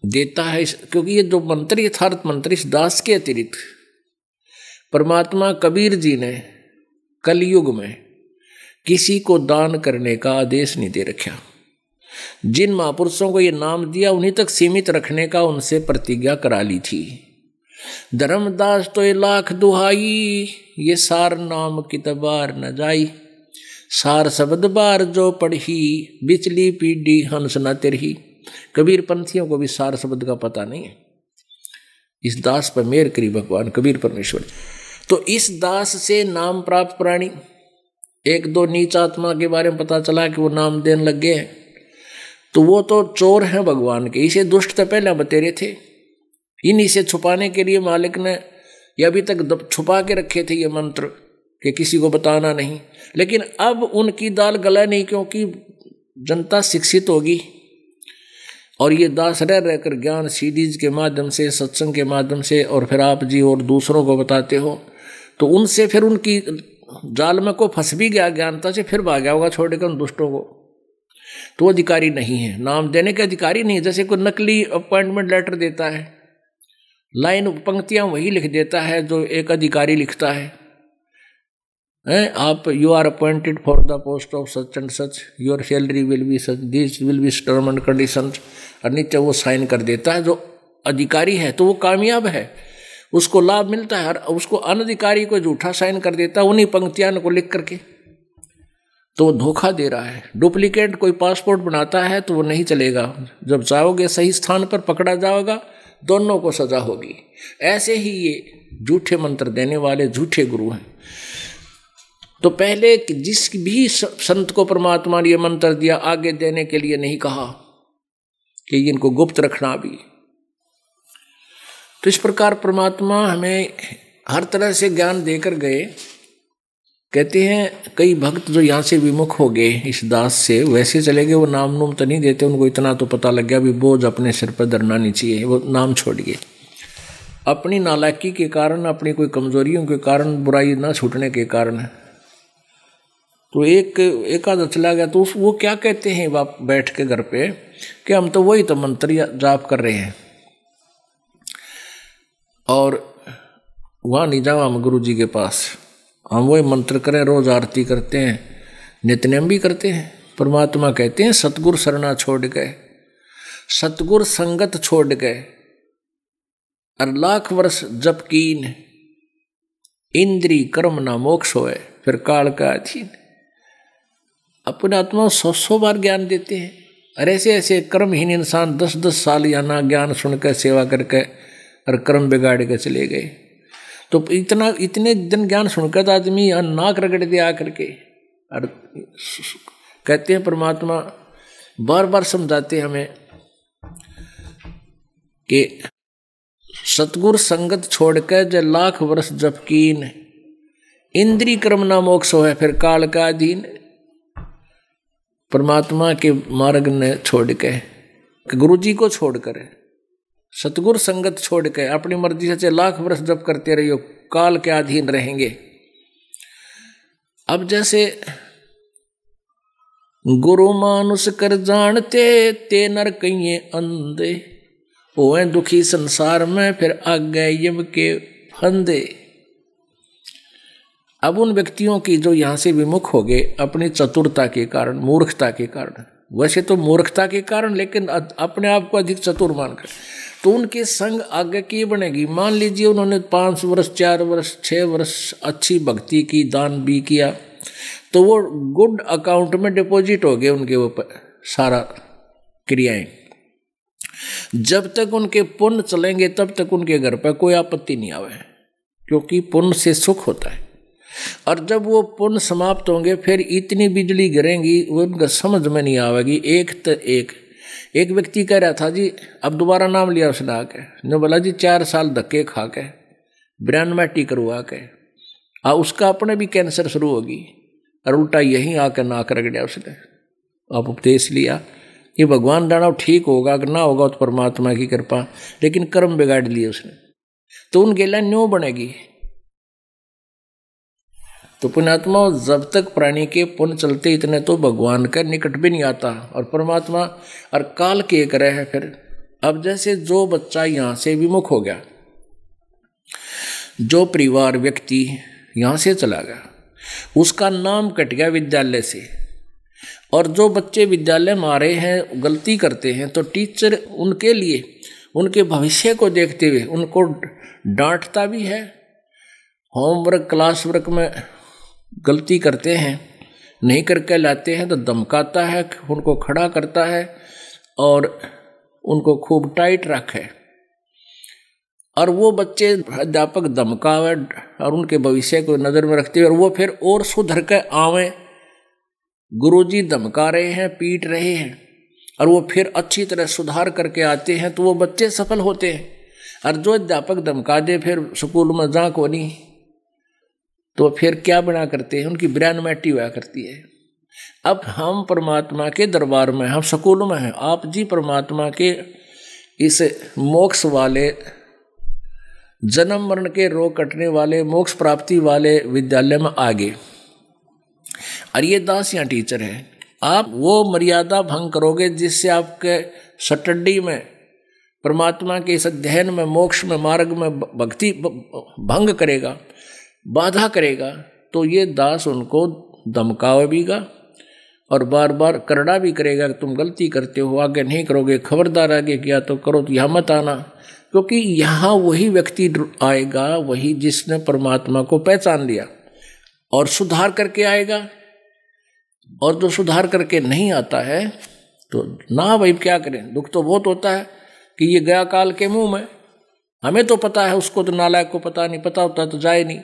देता है, क्योंकि ये जो मंत्र यथार्थ मंत्र इस दास के अतिरिक्त परमात्मा कबीर जी ने कलयुग में किसी को दान करने का आदेश नहीं दे रखा। जिन महापुरुषों को ये नाम दिया उन्हीं तक सीमित रखने का उनसे प्रतिज्ञा करा ली थी। धर्मदास तो ये लाख दुहाई, ये सार नाम कितबार न जाई, सार शब्द बार जो पढ़ी, बिचली पीढ़ी हंस न तिरही। कबीर पंथियों को भी सार शब्द का पता नहीं है। इस दास पर मेहर करी भगवान कबीर परमेश्वर। तो इस दास से नाम प्राप्त प्राणी, एक दो नीच आत्मा के बारे में पता चला कि वो नाम देने लग गए हैं, तो वो तो चोर हैं भगवान के। इसे दुष्ट तो पहले बतेरे थे, इन्हीं से छुपाने के लिए मालिक ने ये अभी तक छुपा के रखे थे ये मंत्र कि किसी को बताना नहीं। लेकिन अब उनकी दाल गला नहीं, क्योंकि जनता शिक्षित होगी और ये दास रह रहकर ज्ञान सीडीज के माध्यम से, सत्संग के माध्यम से, और फिर आप जी और दूसरों को बताते हो, तो उनसे फिर उनकी जाल में को फंस भी गया ज्ञानता से, फिर भाग गया होगा छोड़कर उन दुष्टों को। तो वो अधिकारी नहीं है, नाम देने के अधिकारी नहीं है। जैसे कोई नकली अपॉइंटमेंट लेटर देता है, लाइन पंक्तियां वही लिख देता है जो एक अधिकारी लिखता है। आप you are appointed for the post of such and such, your salary will be such, this will be term and conditions, और नीचे वो साइन कर देता है। जो अधिकारी है तो वो कामयाब है, उसको लाभ मिलता है, और उसको अनधिकारी को झूठा साइन कर देता है उन्हीं पंक्तियां को लिख करके, तो वो धोखा दे रहा है। डुप्लीकेट कोई पासपोर्ट बनाता है तो वो नहीं चलेगा, जब जाओगे सही स्थान पर पकड़ा जाओगा, दोनों को सजा होगी। ऐसे ही ये झूठे मंत्र देने वाले झूठे गुरु हैं। तो पहले जिस भी संत को परमात्मा ने ये मंत्र दिया, आगे देने के लिए नहीं कहा कि इनको गुप्त रखना भी। तो इस प्रकार परमात्मा हमें हर तरह से ज्ञान देकर गए। कहते हैं कई भक्त जो यहाँ से विमुख हो गए इस दास से, वैसे चले गए, वो नाम नूम तो नहीं देते, उनको इतना तो पता लग गया भी बोझ अपने सिर पर धरना नहीं चाहिए, वो नाम छोड़ गए। अपनी नालायकी के कारण, अपनी कोई कमजोरियों के कारण, बुराई ना छूटने के कारण। तो एक आधा चला गया, तो वो क्या कहते हैं बाप बैठ के घर पे कि हम तो वही तो मंत्र जाप कर रहे हैं, और वहाँ नहीं जाओ हम गुरु जी के पास, हम वही मंत्र करें, रोज आरती करते हैं, नित्यनेम भी करते हैं। परमात्मा कहते हैं सतगुर शरणा छोड़ गए, सतगुर संगत छोड़ गए, और लाख वर्ष जप कीन, इंद्री कर्म ना मोक्ष होए, फिर काल का अधीन। अपने आत्मा 100 बार ज्ञान देते हैं, और ऐसे ऐसे कर्महीन इंसान 10-10 साल या ना ज्ञान सुनकर सेवा करके और कर्म बिगाड़ के चले गए। तो इतने दिन ज्ञान सुनकर तो आदमी नाक रगड़ दे आकर के। और कहते हैं परमात्मा बार बार समझाते हमें कि सतगुर संगत छोड़कर जब लाख वर्ष जप कीन, इंद्री कर्म ना मोक्ष है, फिर काल का अधीन। परमात्मा के मार्ग ने छोड़ के, गुरु जी को छोड़कर, सतगुर संगत छोड़ के अपनी मर्जी से चाहे लाख वर्ष जप करते रहियो, काल के अधीन रहेंगे। अब जैसे गुरु मानुष कर जानते, ते नर कहिए अंधे, होए दुखी संसार में, फिर आगे यम के फंदे। अब उन व्यक्तियों की जो यहाँ से विमुख हो गए अपनी चतुरता के कारण, मूर्खता के कारण, वैसे तो मूर्खता के कारण, लेकिन अपने आप को अधिक चतुर मानकर, तो उनके संग आगे की बनेगी। मान लीजिए उन्होंने 5 वर्ष 4 वर्ष 6 वर्ष अच्छी भक्ति की, दान भी किया, तो वो गुड अकाउंट में डिपॉजिट हो गए उनके ऊपर सारा क्रियाएं। जब तक उनके पुण्य चलेंगे तब तक उनके घर पर कोई आपत्ति नहीं आवे, क्योंकि पुण्य से सुख होता है। और जब वो पुण्य समाप्त होंगे फिर इतनी बिजली गिरेंगी वो उनका समझ में नहीं आवेगी। एक व्यक्ति कह रहा था जी, अब दोबारा नाम लिया उसने आके, ने बोला जी 4 साल धक्के खा के ब्रेनमैटी करवा के उसका अपने भी कैंसर शुरू होगी, और उल्टा यहीं आकर नाक रगड़ा उसने। अब उपदेश लिया, ये भगवान जाना ठीक होगा कि ना होगा तो परमात्मा की कृपा, लेकिन कर्म बिगाड़ लिए उसने, तो उनके लिए न्यों बनेगी। तो पुण्यात्मा जब तक प्राणी के पुण्य चलते इतने तो भगवान का निकट भी नहीं आता, और परमात्मा और काल के करे है। फिर अब जैसे जो बच्चा यहाँ से विमुख हो गया, जो परिवार व्यक्ति यहाँ से चला गया, उसका नाम कट गया विद्यालय से, और जो बच्चे विद्यालय में आ रहे हैं गलती करते हैं तो टीचर उनके लिए उनके भविष्य को देखते हुए उनको डांटता भी है। होमवर्क क्लास वर्क में गलती करते हैं, नहीं करके लाते हैं तो धमकाता है, उनको खड़ा करता है और उनको खूब टाइट रखे। और वो बच्चे अध्यापक धमकावे और उनके भविष्य को नज़र में रखते हुए, और वो फिर और सुधर के आवे। गुरुजी धमका रहे हैं, पीट रहे हैं, और वो फिर अच्छी तरह सुधार करके आते हैं तो वो बच्चे सफल होते हैं। और जो अध्यापक धमका दे फिर स्कूल में जा को नहीं, तो फिर क्या बना करते हैं, उनकी ब्रेनमैटी हुआ करती है। अब हम परमात्मा के दरबार में, हम स्कूल में हैं, आप जी परमात्मा के इस मोक्ष वाले, जन्म मरण के रोग कटने वाले, मोक्ष प्राप्ति वाले विद्यालय में आगे, और ये दास यहाँ टीचर है। आप वो मर्यादा भंग करोगे जिससे आपके स्टडी में, परमात्मा के इस अध्ययन में, मोक्ष में, मार्ग में भक्ति भंग करेगा, बाधा करेगा, तो ये दास उनको धमकावेगा और बार बार करड़ा भी करेगा कि तुम गलती करते हो, आगे नहीं करोगे, खबरदार आगे किया तो करो, तो यहाँ मत आना। क्योंकि यहाँ वही व्यक्ति आएगा, वही जिसने परमात्मा को पहचान लिया और सुधार करके आएगा। और जो सुधार करके नहीं आता है तो ना भाई क्या करें, दुख तो बहुत होता है कि ये गया काल के मुंह में। हमें तो पता है, उसको तो नालायक को पता नहीं, पता होता तो जाए नहीं।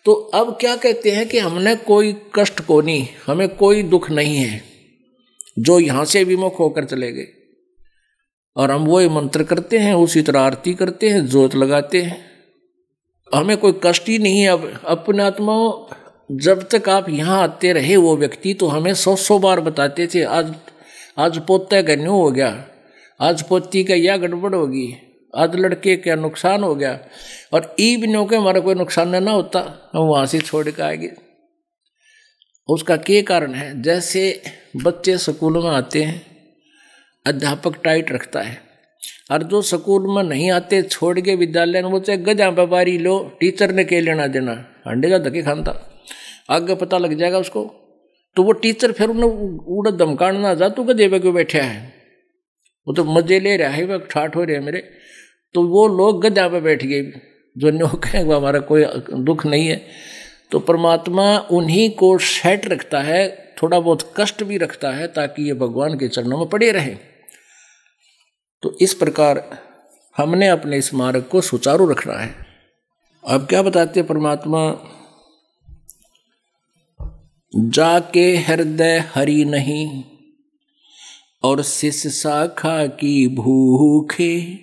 तो अब क्या कहते हैं कि हमने कोई कष्ट को नहीं, हमें कोई दुख नहीं है, जो यहाँ से विमुख होकर चले गए। और हम वही मंत्र करते हैं, उसी तरह आरती करते हैं, जोत लगाते हैं, हमें कोई कष्ट ही नहीं है। अब अपने आत्माओं, जब तक आप यहाँ आते रहे वो व्यक्ति तो हमें 100 बार बताते थे, आज पोते का न्यू हो गया, आज पोती का यह गड़बड़ होगी, आज लड़के का नुकसान हो गया, और ई बिनों के हमारा कोई नुकसान ना होता, हम वहाँ से छोड़ के आएंगे। उसका क्या कारण है? जैसे बच्चे स्कूल में आते हैं, अध्यापक टाइट रखता है, और जो स्कूल में नहीं आते छोड़ के विद्यालय में, वो चाहे गजा व्यापारी लो, टीचर ने के लेना देना, अंडे का धक्के खानता, आगे पता लग जाएगा उसको। तो वो टीचर फिर उन्हें उड़ा धमकाना ना जा, तू गधे पे क्यों बैठा है, वो तो मजे ले रहा है, वह ठाठ हो रहे हैं मेरे। तो वो लोग गधा पे बैठ गए, जो न्यू कहेंगे हमारा कोई दुख नहीं है। तो परमात्मा उन्हीं को सेट रखता है, थोड़ा बहुत कष्ट भी रखता है, ताकि ये भगवान के चरणों में पड़े रहें। तो इस प्रकार हमने अपने इस मार्ग को सुचारू रखना है। अब क्या बताते परमात्मा, जाके हृदय हरि नहीं और शिष्य शाखा की भूखे,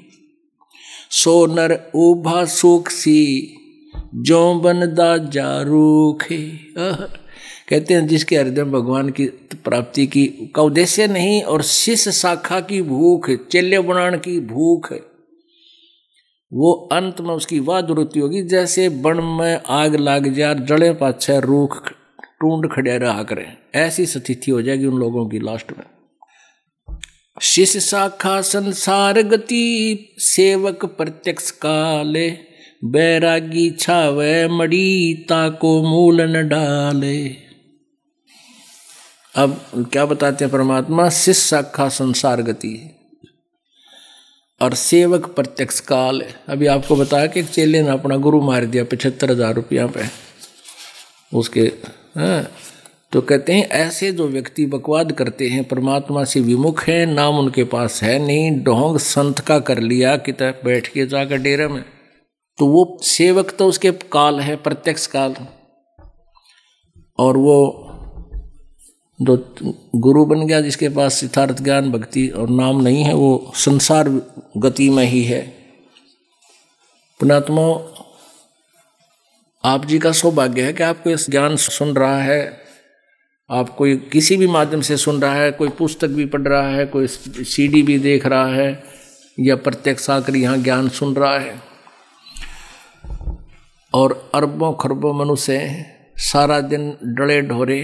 सो नर उभा सुख सी जो बनदा जारूखे। कहते हैं जिसके हृदय में भगवान की प्राप्ति की का उद्देश्य नहीं और शिष्य शाखा की भूख, चेले बनाने की भूख, वो अंत में उसकी वाह दुरुति होगी। जैसे बन में आग लाग जा, जड़े पाछे रूख टूंड खड़े रहा करें, ऐसी स्थिति हो जाएगी उन लोगों की लास्ट में। शिष्य शाखा संसार गति, सेवक प्रत्यक्ष काले, बैरागी छावे मड़ी, ताको मूल न डाले। अब क्या बताते हैं परमात्मा, शिष्य शाखा संसार गति और सेवक प्रत्यक्ष काल। अभी आपको बताया कि एक चेले ने अपना गुरु मार दिया 75,000 रुपया पे उसके। तो कहते हैं ऐसे जो व्यक्ति बकवाद करते हैं, परमात्मा से विमुख हैं, नाम उनके पास है नहीं, ढोंग संत का कर लिया कितना बैठ के जाकर डेरे में, तो वो सेवक तो उसके काल है, प्रत्यक्ष काल। और वो जो गुरु बन गया जिसके पास सिद्धार्थ ज्ञान भक्ति और नाम नहीं है, वो संसार गति में ही है। पुण्यात्मा, आप जी का सौभाग्य है कि आपको इस ज्ञान सुन रहा है, आप कोई किसी भी माध्यम से सुन रहा है, कोई पुस्तक भी पढ़ रहा है, कोई सीडी भी देख रहा है, या प्रत्यक्ष आकर यहाँ ज्ञान सुन रहा है। और अरबों खरबों मनुष्य सारा दिन डले ढोरे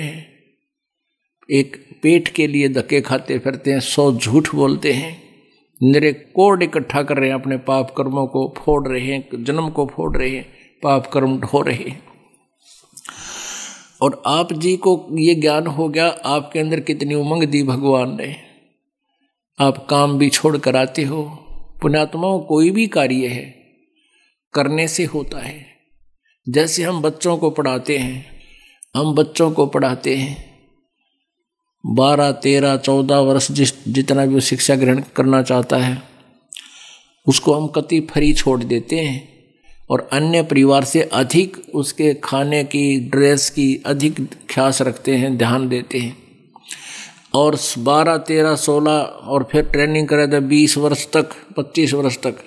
एक पेट के लिए धक्के खाते फिरते हैं, 100 झूठ बोलते हैं, निरे कोड इकट्ठा कर रहे हैं, अपने पाप कर्मों को फोड़ रहे हैं, जन्म को फोड़ रहे हैं, पाप कर्म ढो रहे हैं। और आप जी को ये ज्ञान हो गया, आपके अंदर कितनी उमंग दी भगवान ने, आप काम भी छोड़ कर आते हो। पुण्यात्माओं, कोई भी कार्य है करने से होता है। जैसे हम बच्चों को पढ़ाते हैं, हम बच्चों को पढ़ाते हैं 12, 13, 14 वर्ष जितना भी वो शिक्षा ग्रहण करना चाहता है, उसको हम कति फ्री छोड़ देते हैं और अन्य परिवार से अधिक उसके खाने की, ड्रेस की अधिक ख्यास रखते हैं, ध्यान देते हैं। और 12, 13, 16 और फिर ट्रेनिंग करे तो 20 वर्ष तक, 25 वर्ष तक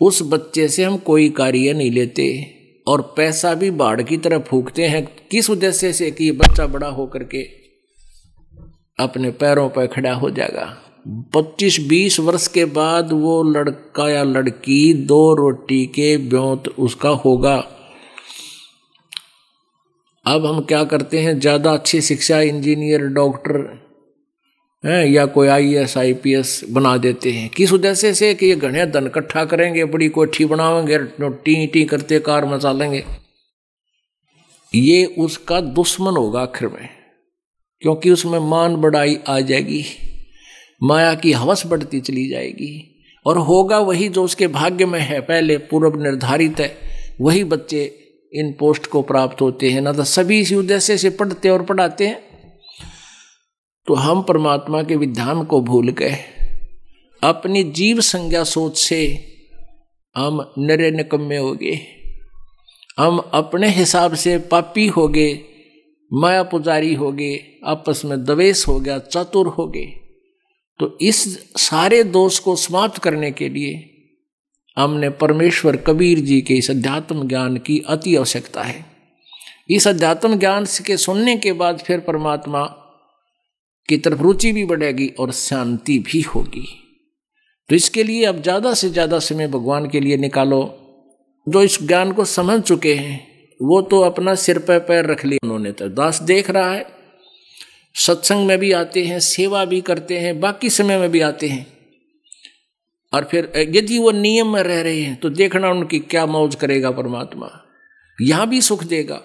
उस बच्चे से हम कोई कार्य नहीं लेते और पैसा भी बाढ़ की तरह फूकते हैं। किस उद्देश्य से कि बच्चा बड़ा होकर के अपने पैरों पर खड़ा हो जाएगा। 25-20 वर्ष के बाद वो लड़का या लड़की 2 रोटी के ब्योंत उसका होगा। अब हम क्या करते हैं, ज़्यादा अच्छी शिक्षा, इंजीनियर, डॉक्टर हैं या कोई IAS IPS बना देते हैं। किस उद्देश्य से कि ये घने धन इकट्ठा करेंगे, बड़ी कोठी बनाएंगे, टी टी करते कार मचा लेंगे। ये उसका दुश्मन होगा आखिर में, क्योंकि उसमें मान बढ़ाई आ जाएगी, माया की हवस बढ़ती चली जाएगी और होगा वही जो उसके भाग्य में है, पहले पूर्व निर्धारित है, वही बच्चे इन पोस्ट को प्राप्त होते हैं। ना तो सभी इसी उद्देश्य से पढ़ते और पढ़ाते हैं। तो हम परमात्मा के विधान को भूल गए, अपनी जीव संज्ञा सोच से हम नरे निकम्मे हो गए, हम अपने हिसाब से पापी हो गए, माया पुजारी हो गए, आपस में द्वेष हो गया, चतुर हो गए। तो इस सारे दोष को समाप्त करने के लिए हमने परमेश्वर कबीर जी के इस अध्यात्म ज्ञान की अति आवश्यकता है। इस अध्यात्म ज्ञान के सुनने के बाद फिर परमात्मा की तरफ रुचि भी बढ़ेगी और शांति भी होगी। तो इसके लिए अब ज़्यादा से ज़्यादा समय भगवान के लिए निकालो। जो इस ज्ञान को समझ चुके हैं वो तो अपना सिर पर पैर रख लिया उन्होंने, तो दास देख रहा है, सत्संग में भी आते हैं, सेवा भी करते हैं, बाकी समय में भी आते हैं। और फिर यदि वो नियम में रह रहे हैं तो देखना उनकी क्या मौज करेगा परमात्मा, यहाँ भी सुख देगा।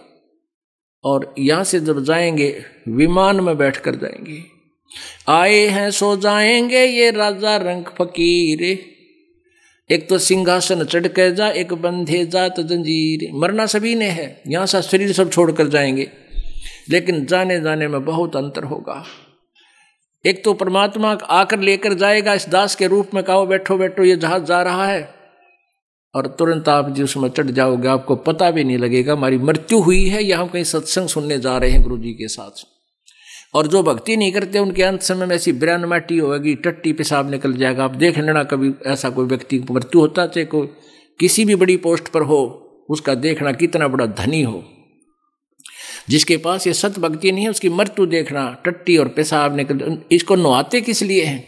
और यहाँ से जब जाएंगे विमान में बैठ कर जाएंगे, आए हैं सो जाएंगे ये राजा रंग फकीर, एक तो सिंहासन चढ़ कर जा, एक बंधे जात जंजीर। मरना सभी ने है, यहाँ से शरीर सब छोड़ कर जाएंगे, लेकिन जाने जाने में बहुत अंतर होगा। एक तो परमात्मा आकर लेकर जाएगा इस दास के रूप में, कहो बैठो बैठो ये जहाज जा रहा है, और तुरंत आप जी उसमें चढ़ जाओगे, आपको पता भी नहीं लगेगा हमारी मृत्यु हुई है या हम कहीं सत्संग सुनने जा रहे हैं गुरु जी के साथ। और जो भक्ति नहीं करते उनके अंत समय में ऐसी ब्रैन माटी होगी, टट्टी पेशाब निकल जाएगा। आप देख लेना कभी ऐसा कोई व्यक्ति की मृत्यु होता, चाहे कोई किसी भी बड़ी पोस्ट पर हो, उसका देखना कितना बड़ा धनी हो, जिसके पास ये सत भक्ति नहीं है उसकी मृत्यु देखना, टट्टी और पेशाब निकल। इसको नहाते किस लिए हैं?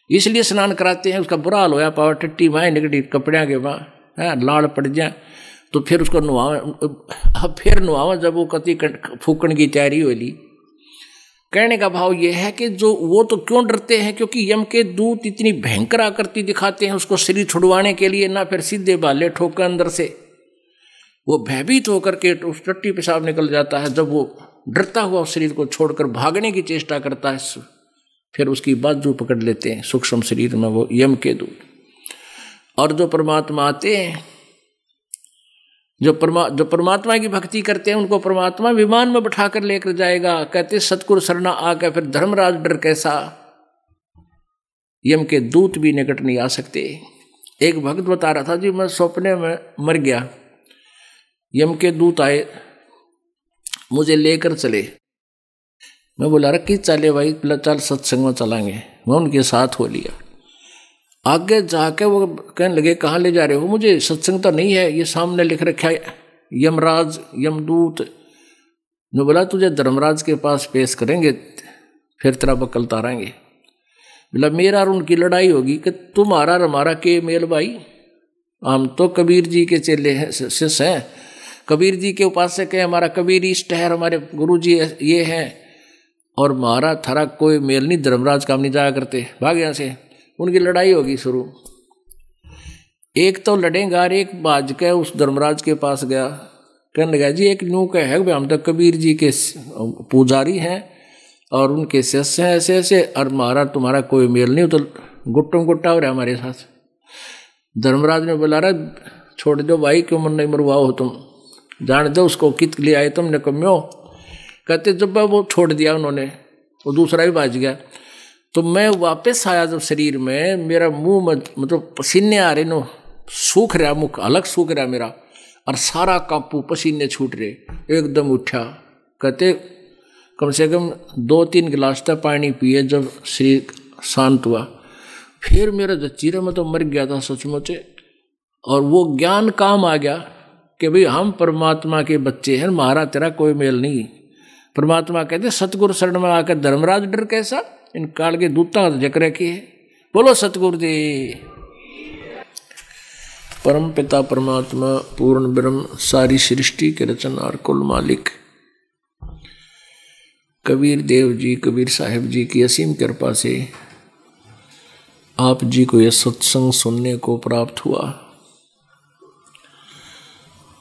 इसलिए स्नान कराते हैं, उसका बुरा हाल होया पावर टट्टी माए निकटी कपड़िया के वहाँ लाड़ पड़ जाए, तो फिर उसको नुहावा, फिर नुहावा जब वो कति फूकण की तैयारी होली। कहने का भाव ये है कि जो वो तो क्यों डरते हैं, क्योंकि यम के दूत इतनी भयंकर आकृति दिखाते हैं उसको शरीर छुड़वाने के लिए, ना फिर सीधे बाले ठोकर अंदर से वो भयभीत होकर के उस टट्टी पेशाब निकल जाता है। जब वो डरता हुआ उस शरीर को छोड़कर भागने की चेष्टा करता है, फिर उसकी बाजू पकड़ लेते हैं सूक्ष्म शरीर में वो यम के दूत। और जो परमात्मा आते हैं, जो परमात्मा की भक्ति करते हैं, उनको परमात्मा विमान में बैठा कर लेकर जाएगा। कहते सतगुरु शरणा आकर फिर धर्मराज डर कैसा, यम के दूत भी निकट नहीं आ सकते। एक भक्त बता रहा था जी, मैं सपने में मर गया, यम के दूत आए, मुझे लेकर चले। मैं बोला अरे किस चले भाई, चल सत्संग में चलाएंगे। मैं उनके साथ हो लिया। आगे जाके वो कहने लगे कहाँ ले जा रहे हो? मुझे सत्संग तो नहीं है, ये सामने लिख रखा है यमराज यमदूत। मैं बोला तुझे धर्मराज के पास पेश करेंगे, फिर तेरा बकल तारेंगे। बोला मेरा और उनकी लड़ाई होगी कि तुम्हारा और हमारा के मेल भाई, हम तो कबीर जी के चेले हैं, शिष्य हैं, कबीर जी के उपासक है, हमारा कबीर इष्ट है, हमारे गुरु जी ये हैं, और हमारा थारा कोई मेल नहीं, धर्मराज काम नहीं जाया करते, भाग यहाँ से। उनकी लड़ाई होगी शुरू। एक तो लड़ेगा और एक बाज के उस धर्मराज के पास गया, कहने लगा जी एक न्यू का है, हम तो कबीर जी के पुजारी हैं और उनके शिष्य हैं ऐसे ऐसे, और हमारा तुम्हारा कोई मेल नहीं, तो गुट्टों गुट्टा हो रहा है हमारे साथ। धर्मराज ने बोला रहा छोड़ दो भाई, क्यों मन नहीं मरवाओ तुम, जान दो उसको, कित लिए आए तुमने कम्यो। कहते जब वो छोड़ दिया उन्होंने, वो दूसरा भी बाज गया। तो मैं वापस आया जब शरीर में, मेरा मुंह मतलब पसीने आ रहे नो, सूख रहा मुख, अलग सूख रहा मेरा, और सारा कांपू, पसीने छूट रहे, एकदम उठा। कहते कम से कम 2-3 गिलास तक पानी पिए, जब शरीर शांत हुआ, फिर मेरा जचीरा में तो मर गया था सचमुच। और वो ज्ञान काम आ गया कि भाई हम परमात्मा के बच्चे हैं, हमारा तेरा कोई मेल नहीं। परमात्मा कहते सतगुरु शरण में आकर धर्मराज डर कैसा, इन काल के दूता जक रखे है। बोलो सतगुरुदेव। परम पिता परमात्मा पूर्ण ब्रह्म, सारी सृष्टि के रचनहार कुल मालिक कबीर देव जी, कबीर साहिब जी की असीम कृपा से आप जी को यह सत्संग सुनने को प्राप्त हुआ।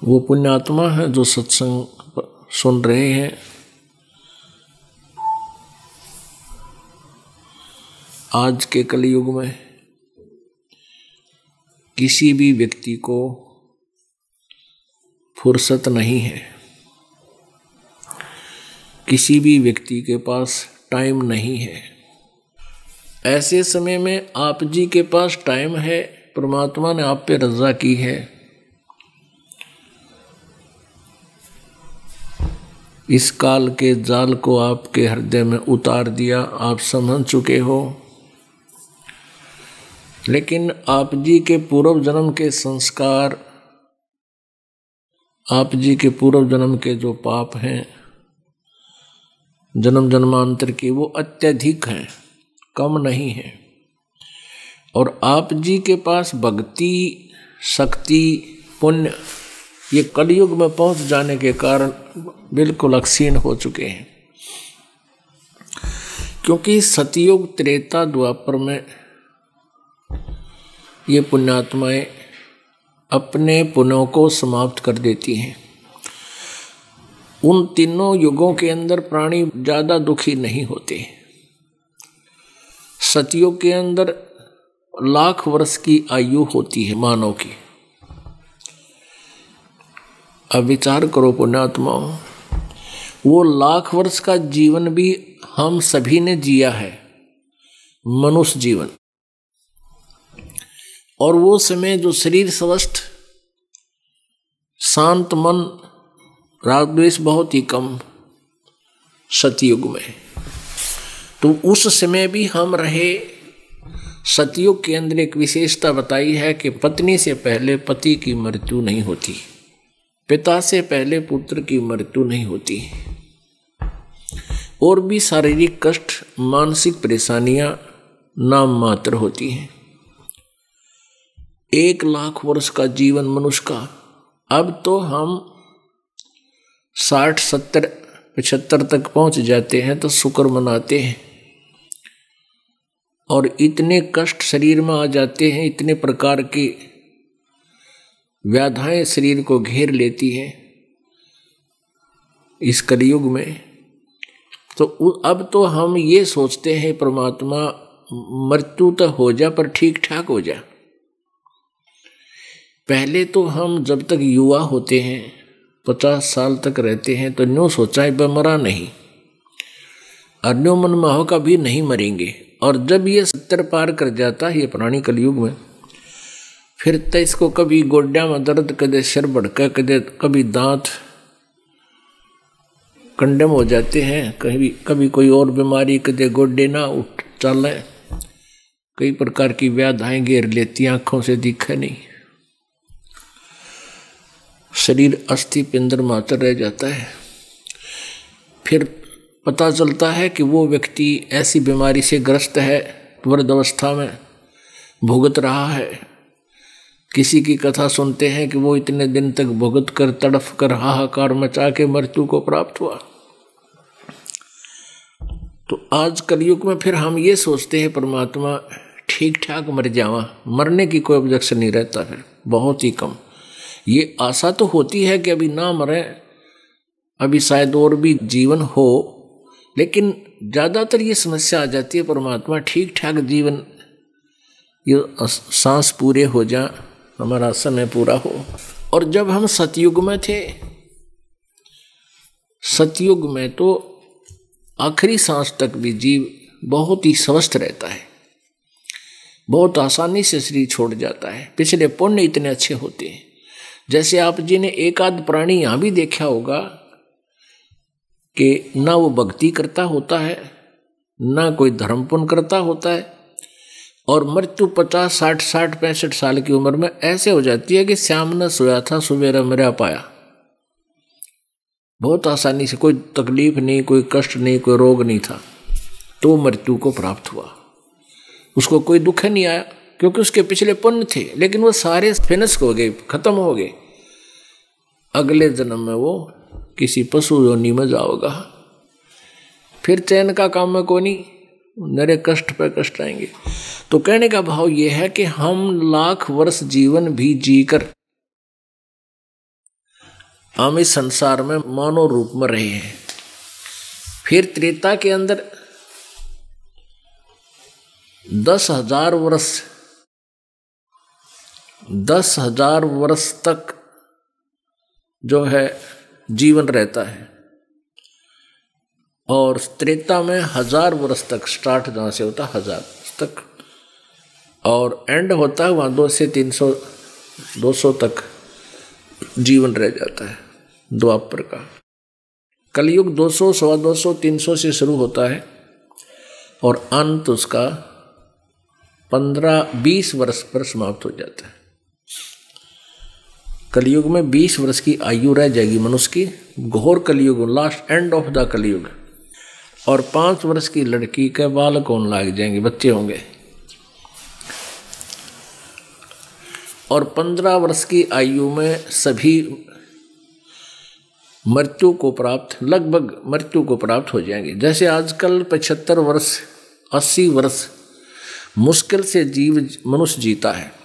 वो पुण्यात्मा है जो सत्संग सुन रहे हैं। आज के कलयुग में किसी भी व्यक्ति को फुर्सत नहीं है, किसी भी व्यक्ति के पास टाइम नहीं है। ऐसे समय में आप जी के पास टाइम है, परमात्मा ने आप पे रज़ा की है। इस काल के जाल को आपके हृदय में उतार दिया, आप समझ चुके हो। लेकिन आप जी के पूर्व जन्म के संस्कार, आप जी के पूर्व जन्म के जो पाप हैं, जन्म जन्मांतर के, वो अत्यधिक हैं, कम नहीं है। और आप जी के पास भक्ति, शक्ति, पुण्य, ये कलयुग में पहुंच जाने के कारण बिल्कुल अक्षीण हो चुके हैं। क्योंकि सतयुग, त्रेता, द्वापर में ये पुण्यात्माएं अपने पुण्यों को समाप्त कर देती हैं। उन तीनों युगों के अंदर प्राणी ज़्यादा दुखी नहीं होते। सतयुग के अंदर 1,00,000 वर्ष की आयु होती है मानव की। अब विचार करो पुण्यात्माओं, वो 1,00,000 वर्ष का जीवन भी हम सभी ने जिया है, मनुष्य जीवन। और वो समय जो शरीर स्वस्थ, शांत मन, राग द्वेष बहुत ही कम सतयुग में, तो उस समय भी हम रहे। सतयुग के अंदर एक विशेषता बताई है कि पत्नी से पहले पति की मृत्यु नहीं होती, पिता से पहले पुत्र की मृत्यु नहीं होती, और भी शारीरिक कष्ट, मानसिक परेशानियां नाम मात्र होती हैं। 1,00,000 वर्ष का जीवन मनुष्य का, अब तो हम 60, 70, 75 तक पहुंच जाते हैं तो शुक्र मनाते हैं। और इतने कष्ट शरीर में आ जाते हैं, इतने प्रकार की व्याधाएं शरीर को घेर लेती हैं इस कलयुग में। तो अब तो हम ये सोचते हैं परमात्मा मृत्यु तो हो जा पर ठीक ठाक हो जा। पहले तो हम जब तक युवा होते हैं, 50 साल तक रहते हैं, तो न्यों सोचा है मरा नहीं, और न्यों मन में हो कभी नहीं मरेंगे। और जब ये 70 पार कर जाता है ये प्राणी कलयुग में, फिर तो इसको कभी गोड्या में दर्द, कदे सिर भड़का, कभी दांत कंडेम हो जाते हैं, कभी कोई और बीमारी, कदे गोड्डे ना उठ चले, कई प्रकार की व्याधियां घेर लेती, आंखों से दिखे नहीं, शरीर अस्थि पिंडर मात्र रह जाता है। फिर पता चलता है कि वो व्यक्ति ऐसी बीमारी से ग्रस्त है, वृद्धावस्था में भुगत रहा है। किसी की कथा सुनते हैं कि वो इतने दिन तक भुगत कर, तड़फ कर, हाहाकार मचा के मृत्यु को प्राप्त हुआ। तो आज कलयुग में फिर हम ये सोचते हैं परमात्मा ठीक ठाक मर जावा, मरने की कोई ऑब्जेक्शन नहीं रहता, फिर बहुत ही कम। ये आशा तो होती है कि अभी ना मरे, अभी शायद और भी जीवन हो, लेकिन ज़्यादातर ये समस्या आ जाती है परमात्मा ठीक ठाक जीवन, ये सांस पूरे हो जा, हमारा समय पूरा हो। और जब हम सतयुग में थे, सतयुग में तो आखिरी सांस तक भी जीव बहुत ही स्वस्थ रहता है, बहुत आसानी से शरीर छोड़ जाता है। पिछले पुण्य इतने अच्छे होते हैं। जैसे आप जी ने एक आध प्राणी यहाँ भी देखा होगा कि ना वो भक्ति करता होता है, ना कोई धर्म पुण्य करता होता है, और मृत्यु 50, 60, 65 साल की उम्र में ऐसे हो जाती है कि श्याम न सोया था सवेरा मेरा पाया। बहुत आसानी से, कोई तकलीफ नहीं, कोई कष्ट नहीं, कोई रोग नहीं था, तो मृत्यु को प्राप्त हुआ। उसको कोई दुख नहीं आया क्योंकि उसके पिछले पुण्य थे, लेकिन वो सारे फिनिश हो गए, खत्म हो गए। अगले जन्म में वो किसी पशु योनि में जाओगा, फिर चैन का काम में को नहीं, नरे कष्ट पे कष्ट आएंगे। तो कहने का भाव ये है कि हम लाख वर्ष जीवन भी जीकर हम इस संसार में मानव रूप में रहे हैं। फिर त्रेता के अंदर 10,000 वर्ष तक जो है जीवन रहता है, और त्रेता में 1000 वर्ष तक, स्टार्ट जहाँ से होता 1000 तक, और एंड होता है वहाँ 200 से 300 200 तक जीवन रह जाता है द्वापर का। कलयुग 200, 250, 300 से शुरू होता है और अंत उसका 15-20 वर्ष पर समाप्त हो जाता है। कलयुग में 20 वर्ष की आयु रह जाएगी मनुष्य की, घोर कलयुग, लास्ट एंड ऑफ द कलयुग। और 5 वर्ष की लड़की के बालक होने लग जाएंगे, बच्चे होंगे। और 15 वर्ष की आयु में सभी मृत्यु को प्राप्त, लगभग मृत्यु को प्राप्त हो जाएंगे। जैसे आजकल 75 वर्ष, 80 वर्ष मुश्किल से मनुष्य जीता है।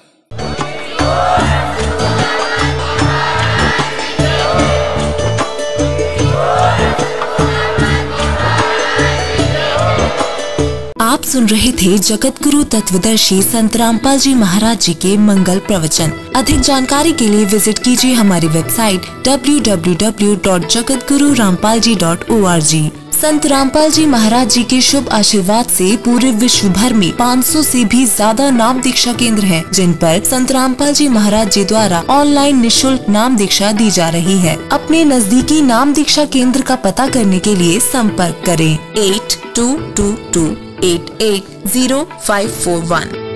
आप सुन रहे थे जगत गुरु तत्वदर्शी संत रामपाल जी महाराज जी के मंगल प्रवचन। अधिक जानकारी के लिए विजिट कीजिए हमारी वेबसाइट www.jagatgururampalji.org। संत रामपाल जी महाराज जी के शुभ आशीर्वाद से पूरे विश्व भर में 500 से भी ज्यादा नाम दीक्षा केंद्र हैं, जिन पर संत रामपाल जी महाराज जी द्वारा ऑनलाइन निशुल्क नाम दीक्षा दी जा रही है। अपने नजदीकी नाम दीक्षा केंद्र का पता करने के लिए संपर्क करें 8222880541।